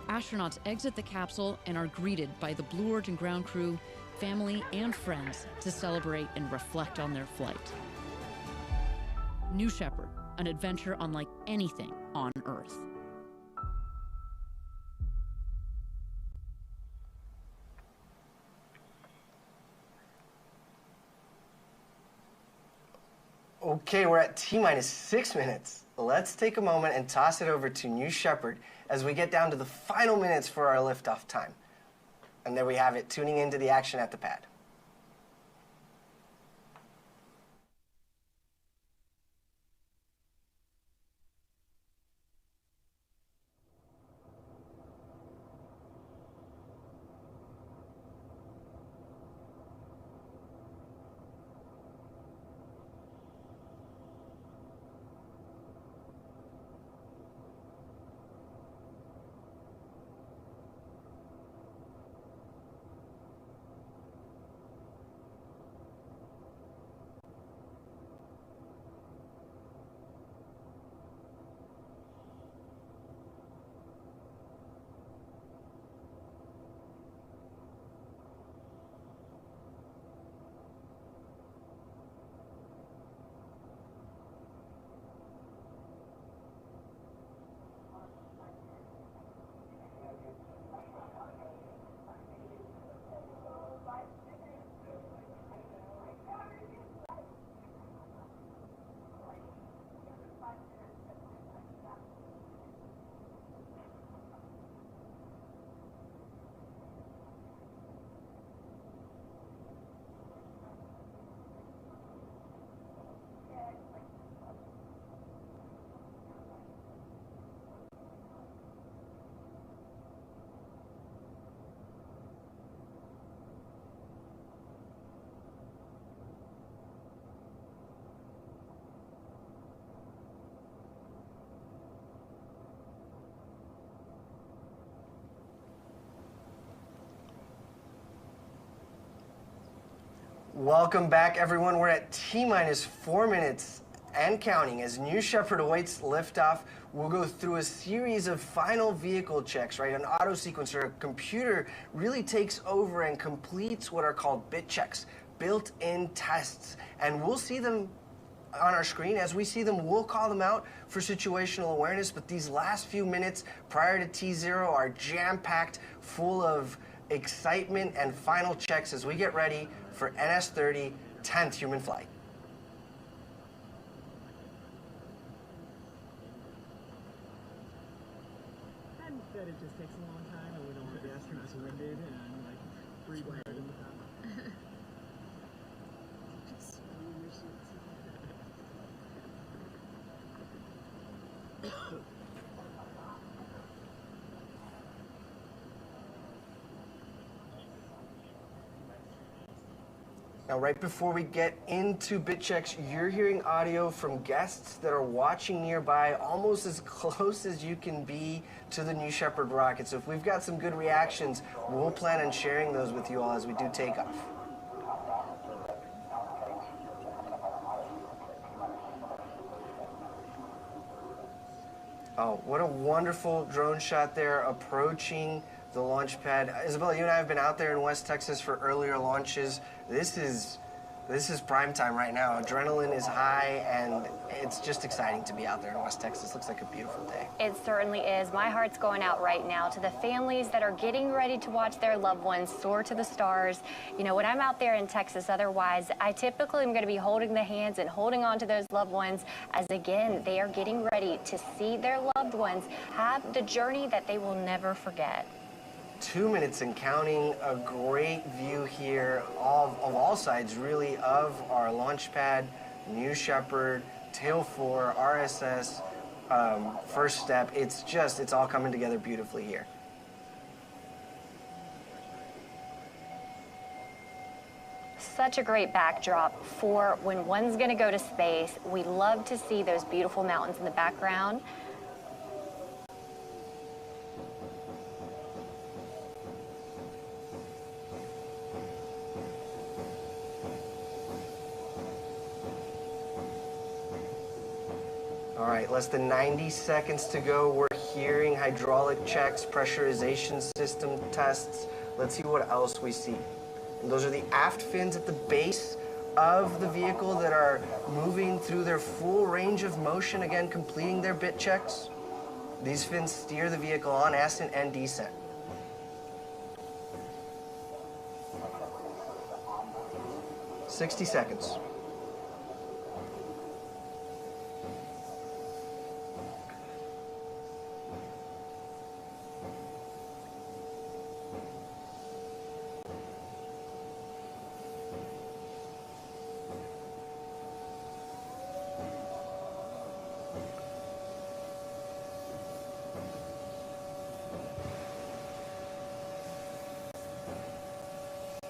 S: astronauts exit the capsule and are greeted by the Blue Origin ground crew, family, and friends to celebrate and reflect on their flight. New Shepard, an adventure unlike anything on Earth.
C: Okay, we're at T-minus 6 minutes. Let's take a moment and toss it over to New Shepard as we get down to the final minutes for our liftoff time. And there we have it, tuning into the action at the pad. Welcome back, everyone. We're at T-minus 4 minutes and counting as New Shepard awaits liftoff. We'll go through a series of final vehicle checks, right? An auto sequencer, a computer really takes over and completes what are called bit checks, built-in tests. And we'll see them on our screen. As we see them, we'll call them out for situational awareness. But these last few minutes prior to T0 are jam-packed, full of excitement and final checks as we get ready for NS30, 10th human flight.
T: And that it just takes a long time and we don't get the astronauts winded and like breathe hard in the top.
C: Now, right before we get into bit checks, you're hearing audio from guests that are watching nearby, almost as close as you can be to the New Shepard rocket. So if we've got some good reactions, we'll plan on sharing those with you all as we do takeoff. Oh, what a wonderful drone shot there approaching the launch pad. Isabella, you and I have been out there in West Texas for earlier launches. This is prime time right now. Adrenaline is high, and it's just exciting to be out there in West Texas. Looks like a beautiful day.
D: It certainly is. My heart's going out right now to the families that are getting ready to watch their loved ones soar to the stars. You know, when I'm out there in Texas otherwise, I typically am going to be holding the hands and holding on to those loved ones as, again, they are getting ready to see their loved ones have the journey that they will never forget.
C: 2 minutes and counting. A great view here of all sides, really, of our launch pad, New Shepard, tail 4, RSS, first step. It's all coming together beautifully here.
D: Such a great backdrop for when one's going to go to space. We love to see those beautiful mountains in the background.
C: All right, less than 90 seconds to go. We're hearing hydraulic checks, pressurization system tests. Let's see what else we see. And those are the aft fins at the base of the vehicle that are moving through their full range of motion, again, completing their bit checks. These fins steer the vehicle on ascent and descent. "60 seconds.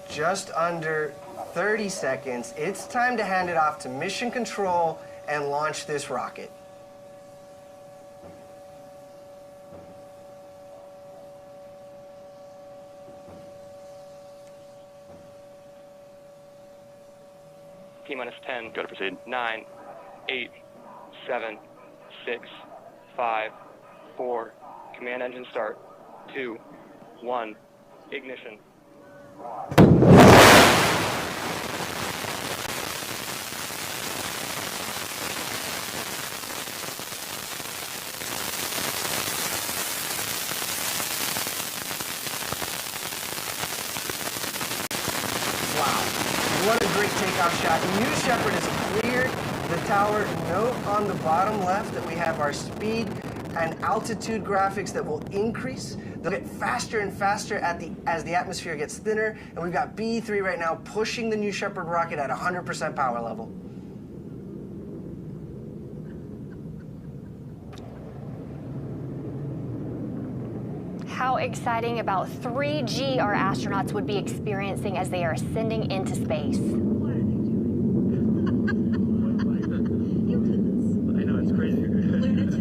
C: Just under 30 seconds. It's time to hand it off to mission control and launch this rocket.
R: T-minus 10. Go to proceed. 9, 8, 7, 6, 5, 4. Command engine start. 2, 1. Ignition.
C: What a great takeoff shot. New Shepard is cleared the tower. Note on the bottom left that we have our speed and altitude graphics that will increase. They'll get faster and faster as the atmosphere gets thinner. And we've got B3 right now pushing the New Shepard rocket at 100% power level.
D: How exciting about 3G our astronauts would be experiencing as they are ascending into space.
T: I know, it's crazy. Lunatic.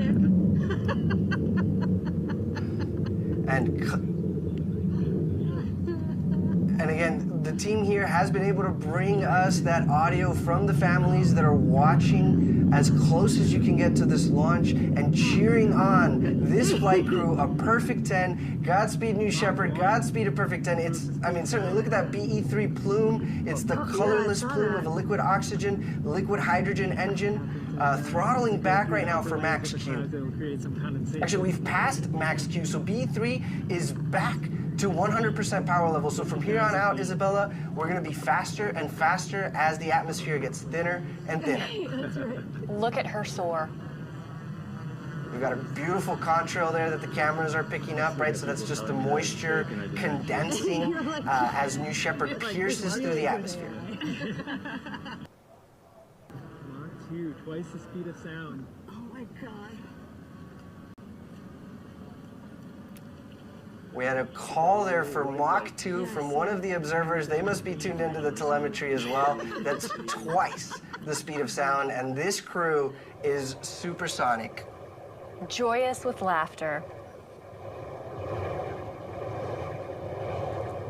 C: And again, the team here has been able to bring us that audio from the families that are watching as close as you can get to this launch and cheering on this flight crew, a perfect 10. Godspeed, New Shepard. Godspeed, a perfect 10. It's, I mean, certainly look at that BE3 plume. It's the colorless plume of a liquid oxygen, liquid hydrogen engine. Throttling back right now for max Q. Actually, we've passed max Q, so BE3 is back to 100% power level. So from here on out, Isabella, we're going to be faster and faster as the atmosphere gets thinner and thinner.
D: Look at her soar.
C: We've got a beautiful contrail there that the cameras are picking up, right? So that's just the moisture condensing as New Shepard pierces through the atmosphere.
T: Mach 2, twice the speed of sound.
B: Oh my God.
C: We had a call there for Mach 2 from one of the observers. They must be tuned into the telemetry as well. That's twice the speed of sound, and this crew is supersonic.
D: Joyous with laughter.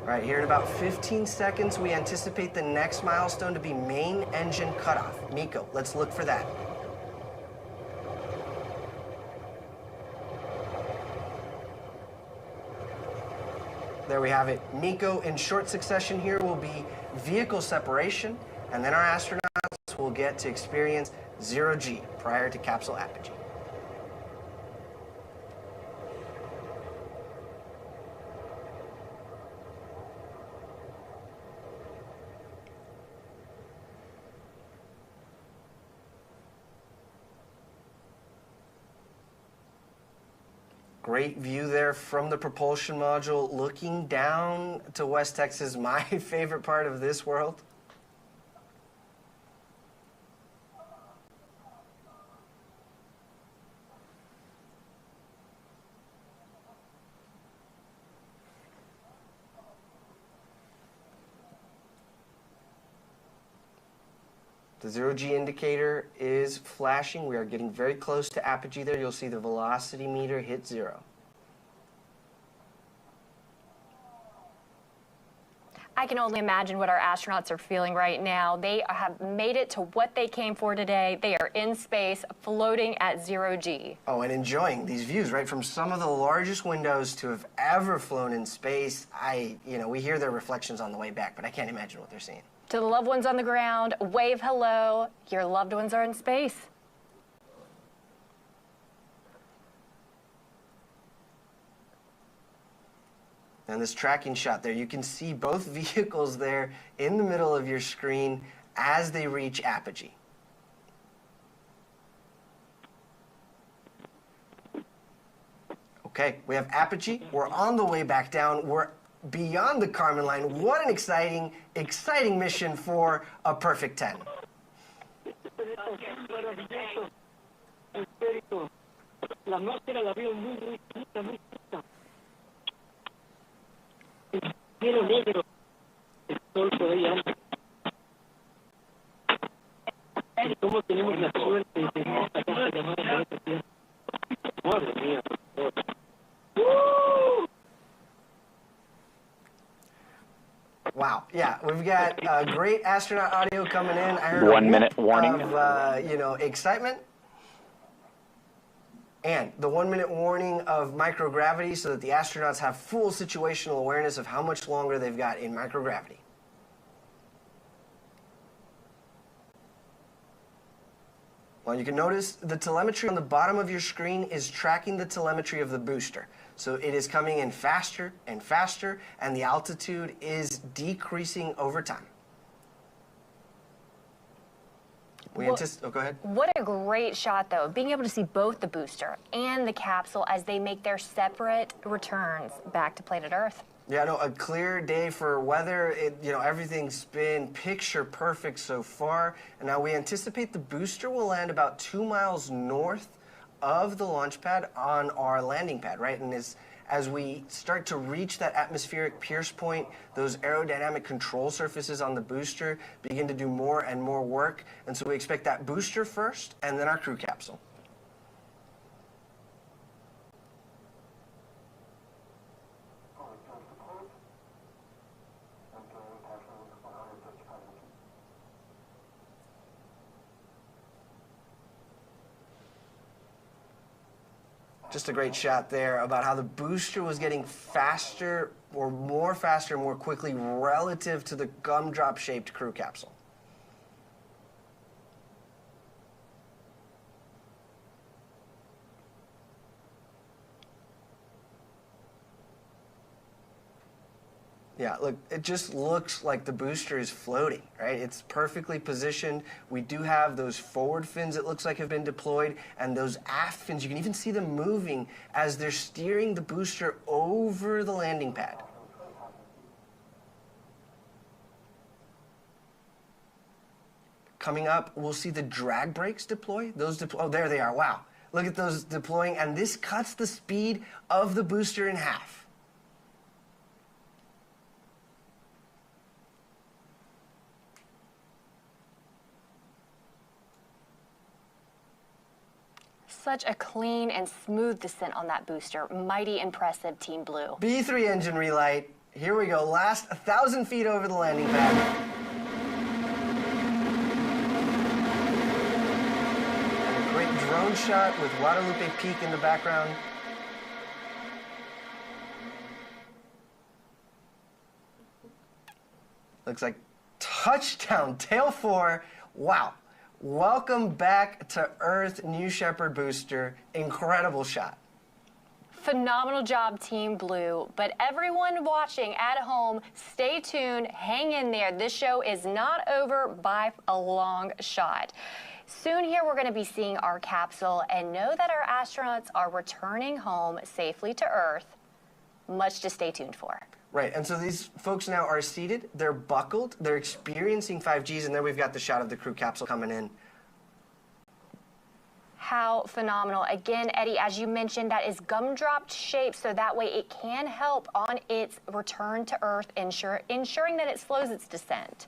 C: All right, here in about 15 seconds, we anticipate the next milestone to be main engine cutoff. Miko, let's look for that. There we have it. Miko, in short succession here, will be vehicle separation, and then our astronauts will get to experience 0G prior to capsule apogee. Great view there from the propulsion module, looking down to West Texas, my favorite part of this world. The 0G indicator is flashing. We are getting very close to apogee there. You'll see the velocity meter hit 0.
D: I can only imagine what our astronauts are feeling right now. They have made it to what they came for today. They are in space, floating at 0G.
C: Oh, and enjoying these views, right? From some of the largest windows to have ever flown in space. We hear their reflections on the way back, but I can't imagine what they're seeing.
D: To the loved ones on the ground, wave hello. Your loved ones are in space.
C: And this tracking shot there, you can see both vehicles there in the middle of your screen as they reach apogee. Okay, we have apogee. We're on the way back down. We're beyond the Kármán line. What an exciting, exciting mission for a perfect 10. Wow, yeah, we've got great astronaut audio coming in. I heard
E: 1 minute warning
C: of, excitement. And the 1 minute warning of microgravity so that the astronauts have full situational awareness of how much longer they've got in microgravity. Well, you can notice the telemetry on the bottom of your screen is tracking the telemetry of the booster. So it is coming in faster and faster, and the altitude is decreasing over time. Go ahead.
D: What a great shot, though, being able to see both the booster and the capsule as they make their separate returns back to planet Earth.
C: Yeah, no, a clear day for weather. Everything's been picture perfect so far. And now we anticipate the booster will land about 2 miles north of the launch pad on our landing pad, right? And as we start to reach that atmospheric pierce point, those aerodynamic control surfaces on the booster begin to do more and more work. And so we expect that booster first and then our crew capsule. Just a great shot there about how the booster was getting faster, or more faster, more quickly relative to the gumdrop-shaped crew capsule. Yeah, look, it just looks like the booster is floating, right? It's perfectly positioned. We do have those forward fins, it looks like, have been deployed, and those aft fins, you can even see them moving as they're steering the booster over the landing pad. Coming up, we'll see the drag brakes deploy. Oh, there they are, wow. Look at those deploying, and this cuts the speed of the booster in half.
D: Such a clean and smooth descent on that booster. Mighty impressive, Team Blue.
C: B3 engine relight. Here we go. Last 1,000 feet over the landing pad. And a great drone shot with Guadalupe Peak in the background. Looks like touchdown, tail 4. Wow. Welcome back to Earth, New Shepard booster. Incredible shot.
D: Phenomenal job, Team Blue. But everyone watching at home, stay tuned, hang in there. This show is not over by a long shot. Soon here, we're going to be seeing our capsule and know that our astronauts are returning home safely to Earth. Much to stay tuned for.
C: Right, and so these folks now are seated, they're buckled, they're experiencing 5Gs, and then we've got the shot of the crew capsule coming in.
D: How phenomenal. Again, Eddie, as you mentioned, that is gumdrop shaped, so that way it can help on its return to Earth, ensuring that it slows its descent.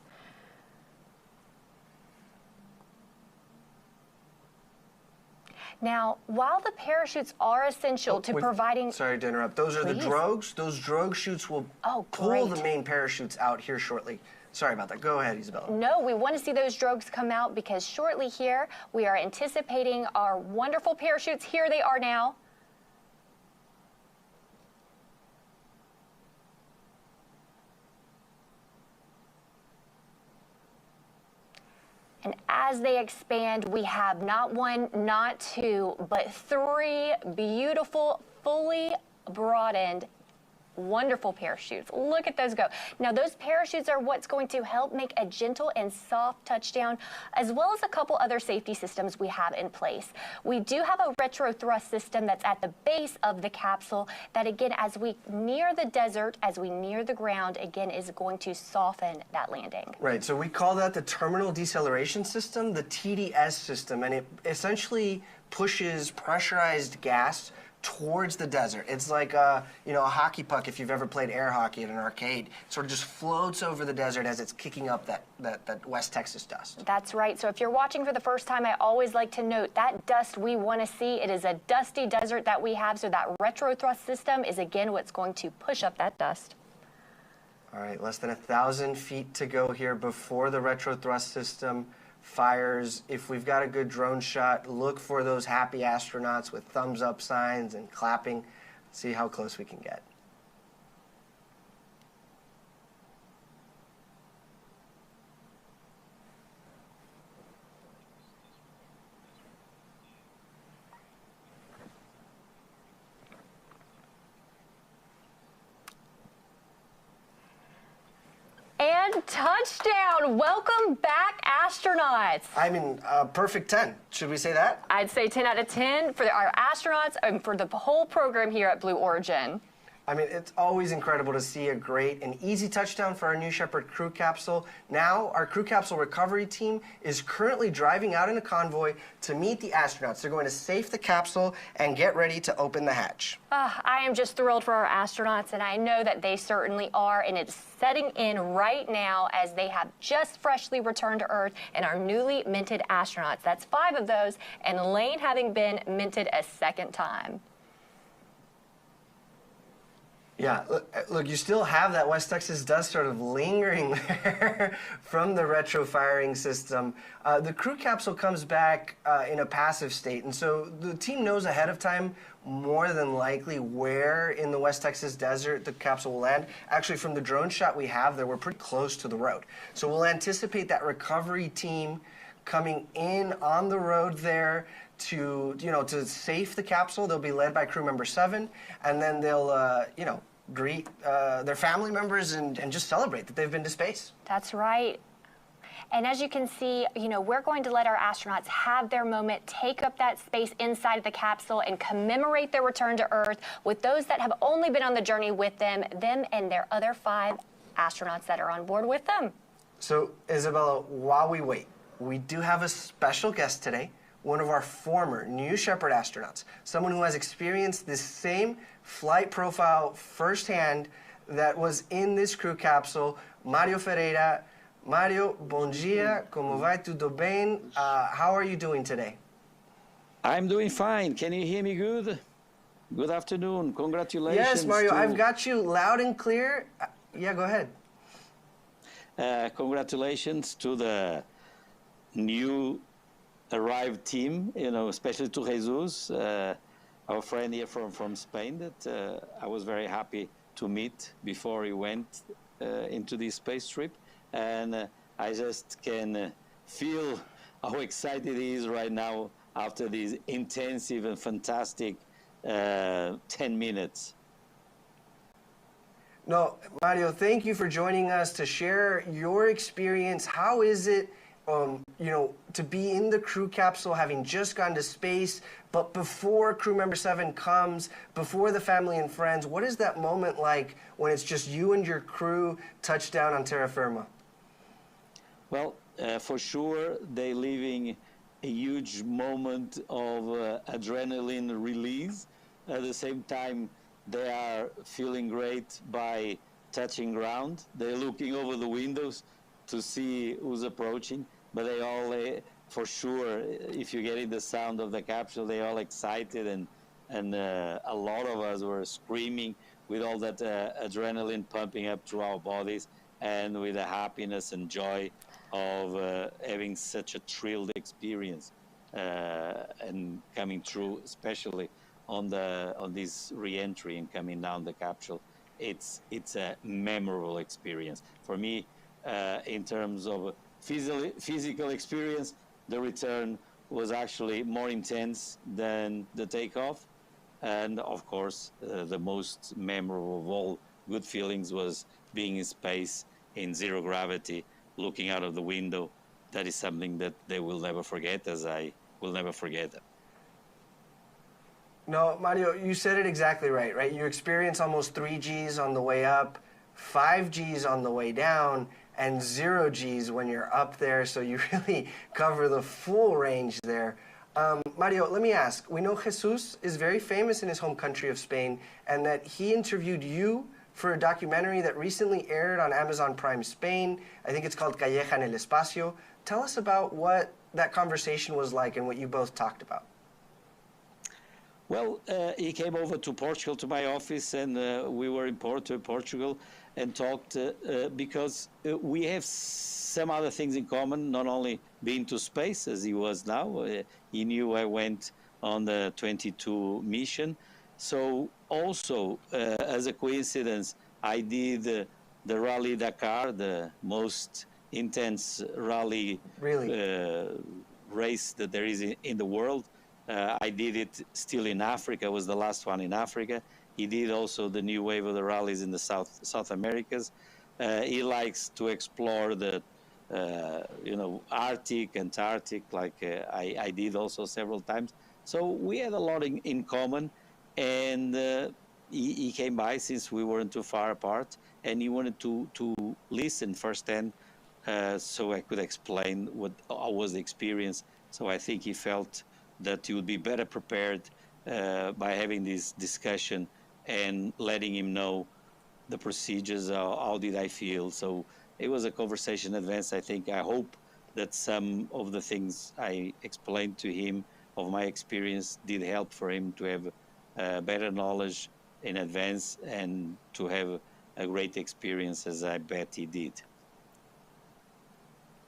D: Now, while the parachutes are essential to providing...
C: Sorry to interrupt. Those are the drogues. Those drogue chutes will pull the main parachutes out here shortly. Sorry about that. Go ahead, Isabella.
D: No, we want to see those drogues come out because shortly here, we are anticipating our wonderful parachutes. Here they are now. And as they expand, we have not one, not two, but 3 beautiful, fully broadened, wonderful parachutes. Look at those go. Now, those parachutes are what's going to help make a gentle and soft touchdown, as well as a couple other safety systems we have in place. We do have a retro thrust system that's at the base of the capsule that, again, as we near the desert, as we near the ground, again, is going to soften that landing.
C: Right, so we call that the terminal deceleration system, the TDS system, and it essentially pushes pressurized gas towards the desert. It's like a hockey puck, if you've ever played air hockey at an arcade. It sort of just floats over the desert as it's kicking up that West Texas dust.
D: That's right. So if you're watching for the first time, I always like to note that dust we want to see. It is a dusty desert that we have, so that retro thrust system is, again, what's going to push up that dust.
C: All right, less than 1,000 feet to go here before the retro thrust system fires. If we've got a good drone shot, look for those happy astronauts with thumbs up signs and clapping. See how close we can get.
D: And touchdown! Welcome back, astronauts.
C: I mean, perfect 10. Should we say that?
D: I'd say 10 out of 10 for our astronauts and for the whole program here at Blue Origin.
C: I mean, it's always incredible to see a great and easy touchdown for our New Shepard crew capsule. Now, our crew capsule recovery team is currently driving out in a convoy to meet the astronauts. They're going to safe the capsule and get ready to open the hatch.
D: I am just thrilled for our astronauts, and I know that they certainly are, and it's setting in right now as they have just freshly returned to Earth and our newly minted astronauts. That's 5 of those, and Elaine having been minted a second time.
C: Yeah, look, you still have that West Texas dust sort of lingering there from the retro firing system. The crew capsule comes back in a passive state, and so the team knows ahead of time more than likely where in the West Texas desert the capsule will land. Actually, from the drone shot we have there, we're pretty close to the road. So we'll anticipate that recovery team coming in on the road there to, to safe the capsule. They'll be led by crew member 7, and then they'll, greet their family members and just celebrate that they've been to space.
D: That's right. And as you can see, we're going to let our astronauts have their moment, take up that space inside of the capsule and commemorate their return to Earth with those that have only been on the journey with them and their other 5 astronauts that are on board with them.
C: So, Isabella, while we wait, we do have a special guest today, one of our former New Shepard astronauts, someone who has experienced this same flight profile firsthand that was in this crew capsule, Mario Ferreira. Mario, bom dia, como vai, tudo bem? How are you doing today?
U: I'm doing fine. Can you hear me good? Good afternoon. Congratulations.
C: Yes, Mario, I've got you loud and clear. Yeah, go ahead.
U: Congratulations to the new arrived team, especially to Jesus, our friend here from Spain that I was very happy to meet before he went into this space trip. And I just can feel how excited he is right now after these intensive and fantastic 10 minutes.
C: No, Mario, thank you for joining us to share your experience. How is it, to be in the crew capsule, having just gone to space, but before crew member 7 comes, before the family and friends? What is that moment like when it's just you and your crew touch down on terra firma?
U: Well, for sure, they're living a huge moment of adrenaline release. At the same time, they are feeling great by touching ground. They're looking over the windows to see who's approaching, but they all, for sure, if you get in the sound of the capsule, they're all excited, and a lot of us were screaming with all that adrenaline pumping up through our bodies, and with the happiness and joy of having such a thrilled experience and coming through, especially on this re-entry and coming down the capsule. It's a memorable experience for me. In terms of physical experience, the return was actually more intense than the takeoff, and of course the most memorable of all good feelings was being in space in zero gravity, looking out of the window. That is something that they will never forget, as I will never forget them.
C: No, Mario, you said it exactly right? You experience almost 3 Gs on the way up, 5 Gs on the way down, and 0 Gs when you're up there, so you really cover the full range there. Mario, let me ask, we know Jesus is very famous in his home country of Spain, and that he interviewed you for a documentary that recently aired on Amazon Prime Spain. I think it's called Calleja en el Espacio. Tell us about what that conversation was like and what you both talked about.
U: Well, he came over to Portugal, to my office, and we were in Porto, Portugal, and talked because we have some other things in common, not only being to space, as he was now. He knew I went on the 22 mission. So also, as a coincidence, I did the Rally Dakar, the most intense rally race that there is in the world. I did it still in Africa, was the last one in Africa. He did also the new wave of the rallies in the South Americas. He likes to explore the, Arctic, Antarctic, like I did also several times. So we had a lot in common, and he came by since we weren't too far apart, and he wanted to listen firsthand so I could explain what was the experience. So I think he felt that he would be better prepared by having this discussion and letting him know the procedures, how did I feel. So it was a conversation advanced. I hope that some of the things I explained to him of my experience did help for him to have better knowledge in advance and to have a great experience, as I bet he did.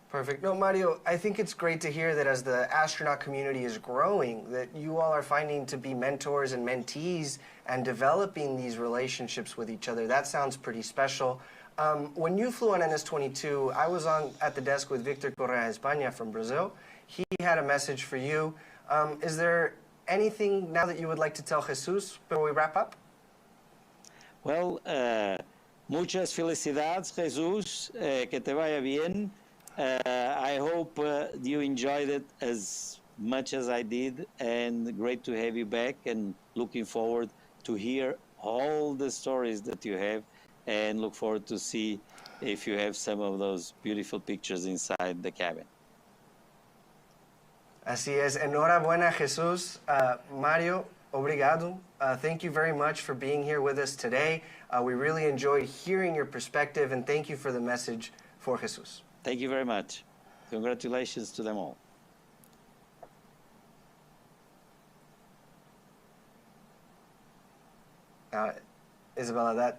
C: Perfect. No, Mario, I think it's great to hear that as the astronaut community is growing, that you all are finding to be mentors and mentees and developing these relationships with each other. That sounds pretty special. When you flew on NS-22, I was at the desk with Victor Correa España from Brazil. He had a message for you. Is there anything now that you would like to tell Jesús before we wrap up?
U: Well, muchas felicidades, Jesús. Que te vaya bien. I hope you enjoyed it as much as I did, and great to have you back, and looking forward to hear all the stories that you have, and look forward to see if you have some of those beautiful pictures inside the cabin.
C: Así es. Enhorabuena, Jesús. Mario, obrigado. Thank you very much for being here with us today. We really enjoyed hearing your perspective, and thank you for the message for Jesús.
U: Thank you very much. Congratulations to them all.
C: Isabella,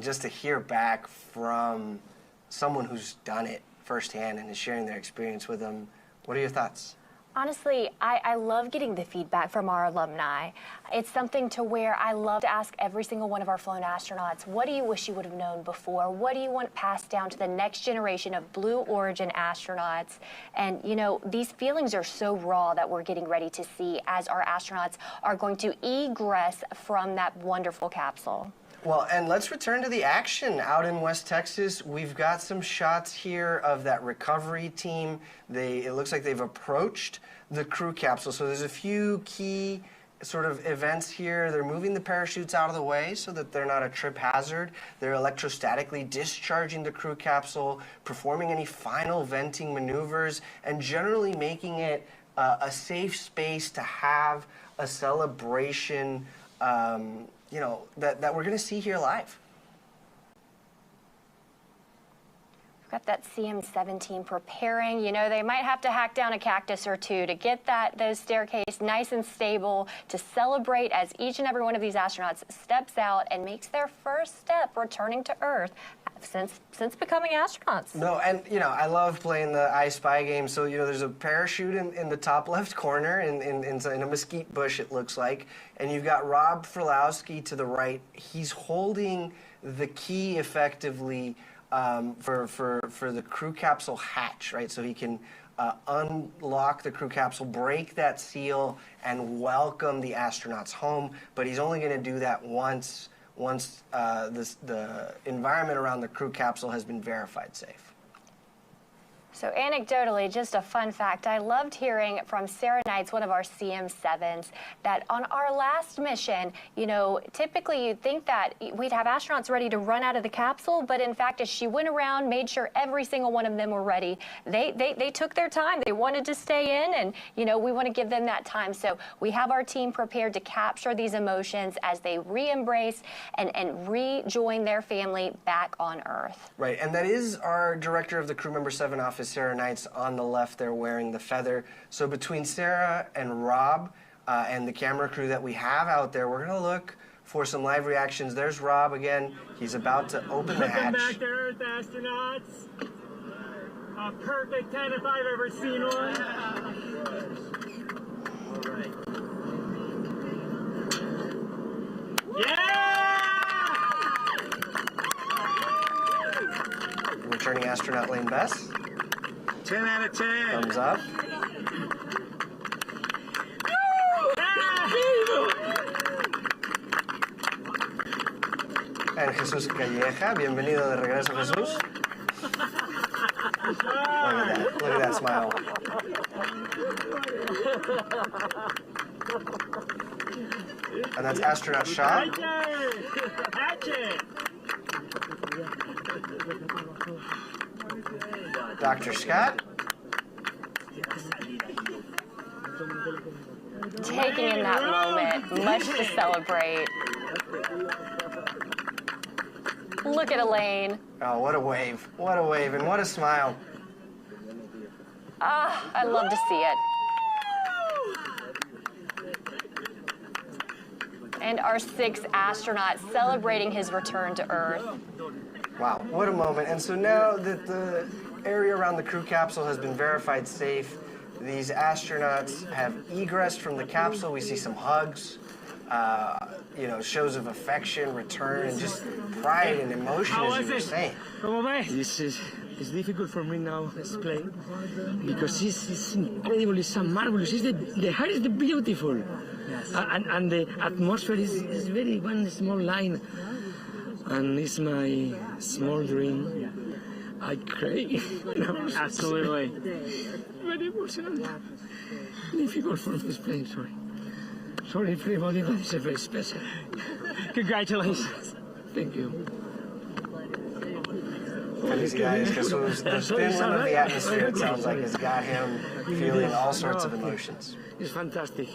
C: just to hear back from someone who's done it firsthand and is sharing their experience with them, what are your thoughts?
D: Honestly, I love getting the feedback from our alumni. It's something to where I love to ask every single one of our flown astronauts, what do you wish you would have known before? What do you want passed down to the next generation of Blue Origin astronauts? And, you know, these feelings are so raw that we're getting ready to see as our astronauts are going to egress from that wonderful capsule.
C: Well, and let's return to the action out in West Texas. We've got some shots here of that recovery team. It looks like they've approached the crew capsule. So there's a few key sort of events here. They're moving the parachutes out of the way so that they're not a trip hazard. They're electrostatically discharging the crew capsule, performing any final venting maneuvers, and generally making it a safe space to have a celebration you know, that we're going to see here live.
D: We've got that CM-17 preparing. You know, they might have to hack down a cactus or two to get those staircase nice and stable to celebrate as each and every one of these astronauts steps out and makes their first step returning to Earth since becoming astronauts.
C: No, and, you know, I love playing the I Spy game. So, you know, there's a parachute in the top left corner in a mesquite bush, it looks like. And you've got Rob Freelowski to the right. He's holding the key effectively for the crew capsule hatch, right? So he can unlock the crew capsule, break that seal, and welcome the astronauts home. But he's only going to do that once the environment around the crew capsule has been verified safe.
D: So anecdotally, just a fun fact, I loved hearing from Sarah Knights, one of our CM7s, that on our last mission, you know, typically you'd think that we'd have astronauts ready to run out of the capsule, but in fact, as she went around, made sure every single one of them were ready, they took their time. They wanted to stay in, and, you know, we want to give them that time. So we have our team prepared to capture these emotions as they re-embrace and rejoin their family back on Earth.
C: Right, and that is our director of the Crew Member 7 office, Sarah Knights, on the left there wearing the feather. So between Sarah and Rob and the camera crew that we have out there, we're going to look for some live reactions. There's Rob again. He's about to open the hatch.
T: Welcome back to Earth, astronauts. A perfect 10 if I've ever seen one.
C: Yeah! Returning astronaut Elaine Bess.
T: 10 out of 10.
C: Thumbs up. And Jesús Calleja, bienvenido de regreso, Jesús. Look at that smile. And that's astronaut Shah. Dr. Scott.
D: Taking in that moment, much to celebrate. Look at Elaine.
C: Oh, what a wave. What a wave, and what a smile.
D: Ah, I love to see it. And our 6th astronaut celebrating his return to Earth.
C: Wow, what a moment. And so now that the area around the crew capsule has been verified safe, these astronauts have egressed from the capsule. We see some hugs, you know, shows of affection, return, and just pride and emotion, as you were saying.
T: It's difficult for me now to explain because it's incredible, it's so marvelous. The heart is beautiful, yes. And the atmosphere is very one small line, and it's my small dream. I cry.
F: Absolutely.
T: Very emotional. Difficult for me to explain. Sorry for everybody, but it's very special.
F: Congratulations.
T: Thank you.
C: These guys, Jesús, the spin of the atmosphere, it sounds like, has got him feeling all sorts of emotions.
T: It's fantastic.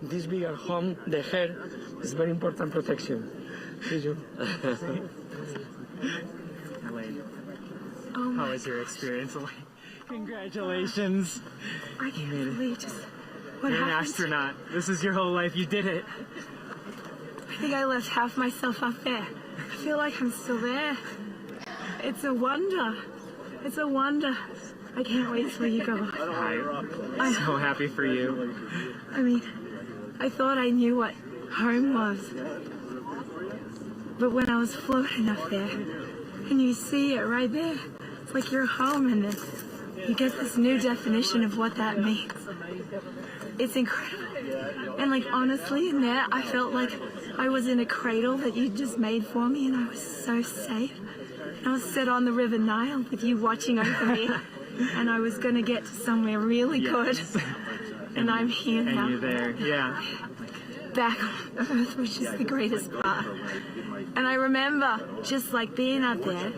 T: This bigger home, the hair, is very important protection. See you.
F: Elaine,
B: Oh
F: how was your experience, Elaine? Congratulations.
B: I can't believe just what
F: You're an
B: happened.
F: astronaut. This is your whole life. You did it.
B: I think I left half myself up there. I feel like I'm still there. It's a wonder. It's a wonder. I can't wait till you go.
F: I'm so happy for you.
B: I mean, I thought I knew what home was. But when I was floating up there, and you see it right there, it's like you're home, and then you get this new definition of what that means. It's incredible. And like, honestly, in there, I felt like I was in a cradle that you just made for me, and I was so safe. I was set on the River Nile with you watching over me, and I was going to get to somewhere really good. And I'm here now.
F: And you're there, yeah.
B: Back on Earth, which is the greatest part. And I remember just like being up there,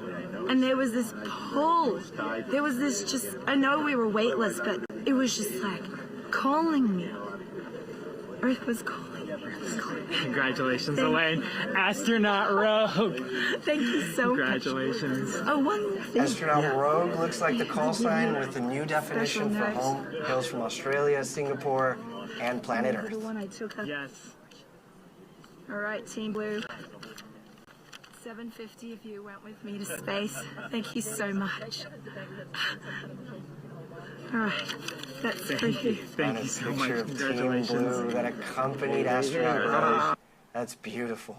B: and there was this pull. There was this just, I know we were weightless, but it was just like calling me. Earth was calling.
F: Congratulations, Elaine. Astronaut Rogue.
B: Thank you so much.
F: Congratulations.
B: Oh, one more thing.
C: Astronaut Rogue looks like the call sign with the new definition for home. Hails from Australia, Singapore, and planet Earth.
B: The one I took up.
F: Yes.
B: All right, Team Blue. 750 of you went with me to space. Thank you so much. All right, that's for you.
F: Thank you so much.
C: Picture of Team
F: Congratulations.
C: Blue that accompanied astronaut Rogue. That's beautiful.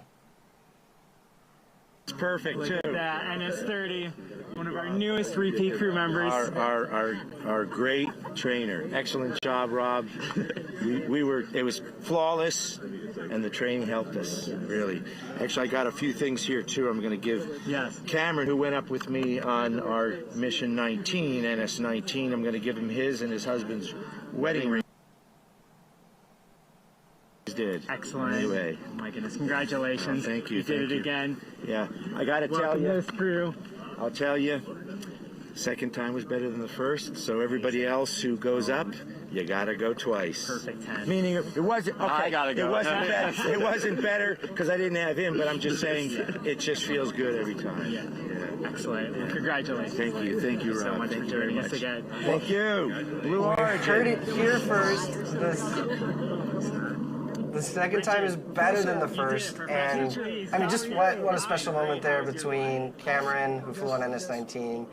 A: It's perfect,
F: Look
A: too.
F: at that, NS30, one of our newest repeat crew members.
A: Our great trainer. Excellent job, Rob. It was flawless, and the training helped us, really. Actually, I got a few things here, too. I'm going to give Cameron, who went up with me on our mission 19, NS19, I'm going to give him his and his husband's wedding ring. Did.
F: Excellent.
A: Anyway.
F: Oh my goodness, congratulations.
A: Oh, thank you.
F: You did it again.
A: Yeah, I got to tell
F: Welcome
A: you.
F: to this crew.
A: I'll tell you, second time was better than the first, so everybody else who goes up, you got to go twice.
F: Perfect 10.
A: Meaning it wasn't, okay,
F: I gotta go.
A: It wasn't better, it wasn't better because I didn't have him, but I'm just saying it just feels good every time.
F: Yeah. Excellent. Well, congratulations.
A: Thank you, Rob.
F: Thank you so much for joining us again.
A: Thank you. Blue Origin.
C: Heard it here first. The second time is better than the first, and I mean, just what a special moment there between Cameron, who flew on NS19,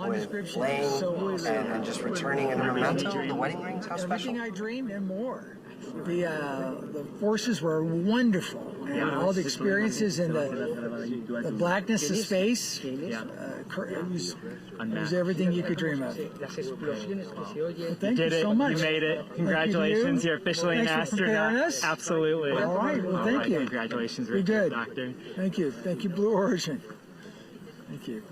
C: with Elaine, and just returning in a memento. The wedding rings, how special?
V: Everything I dreamed and more. The forces were wonderful. All the experiences in the blackness of space. It was everything you could dream of. Well, thank you so much.
F: You made it. Congratulations. You're officially an astronaut. Absolutely.
V: All right. Well, thank you.
F: Congratulations,
V: You're good.
F: Doctor.
V: Thank you. Thank you, Blue Origin. Thank you.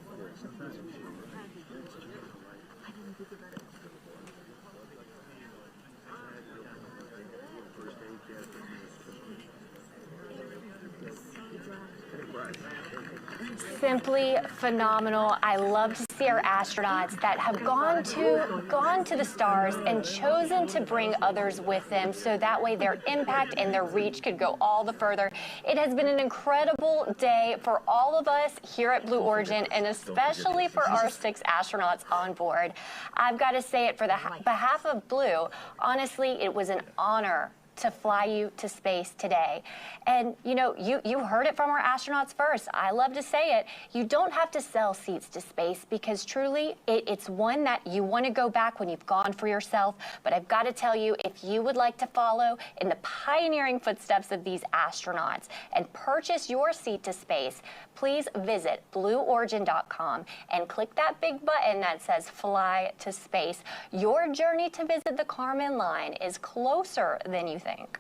D: Simply phenomenal. I love to see our astronauts that have gone to the stars and chosen to bring others with them, so that way their impact and their reach could go all the further. It has been an incredible day for all of us here at Blue Origin, and especially for our 6 astronauts on board. I've got to say it for the behalf of Blue, honestly, it was an honor to fly you to space today. And you know, you heard it from our astronauts first. I love to say it. You don't have to sell seats to space because truly it's one that you want to go back when you've gone for yourself. But I've got to tell you, if you would like to follow in the pioneering footsteps of these astronauts and purchase your seat to space, please visit blueorigin.com and click that big button that says Fly to Space. Your journey to visit the Kármán line is closer than you think.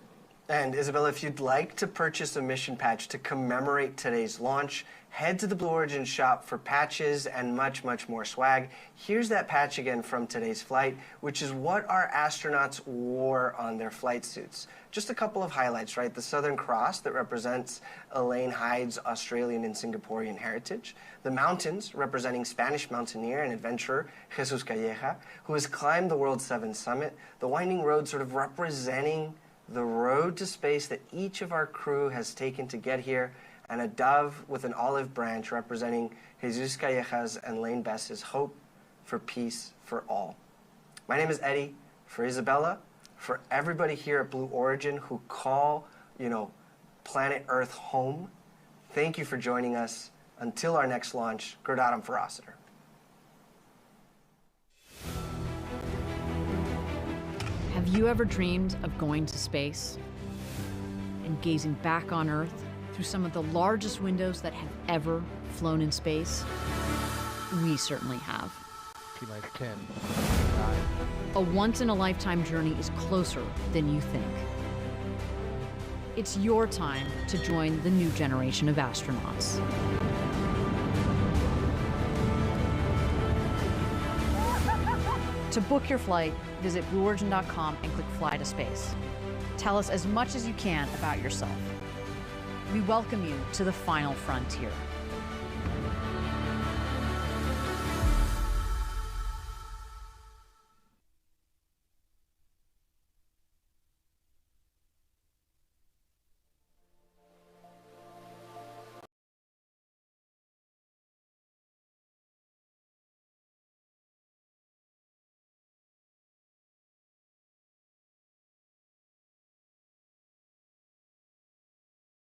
C: And Isabella, if you'd like to purchase a mission patch to commemorate today's launch, head to the Blue Origin shop for patches and much, much more swag. Here's that patch again from today's flight, which is what our astronauts wore on their flight suits. Just a couple of highlights, right? The Southern Cross that represents Elaine Hyde's Australian and Singaporean heritage. The mountains representing Spanish mountaineer and adventurer Jesús Calleja, who has climbed the World 7 summit. The winding road sort of representing the road to space that each of our crew has taken to get here, and a dove with an olive branch representing Jesús Calleja's and Elaine Bess's hope for peace for all. My name is Eddie. For Isabella, for everybody here at Blue Origin who call, you know, planet Earth home, thank you for joining us. Until our next launch, Gradatum Ferociter.
S: Have you ever dreamed of going to space and gazing back on Earth through some of the largest windows that have ever flown in space? We certainly have.
L: T-minus 10, 9.
S: A once-in-a-lifetime journey is closer than you think. It's your time to join the new generation of astronauts. To book your flight, visit blueorigin.com and click Fly to Space. Tell us as much as you can about yourself. We welcome you to the final frontier.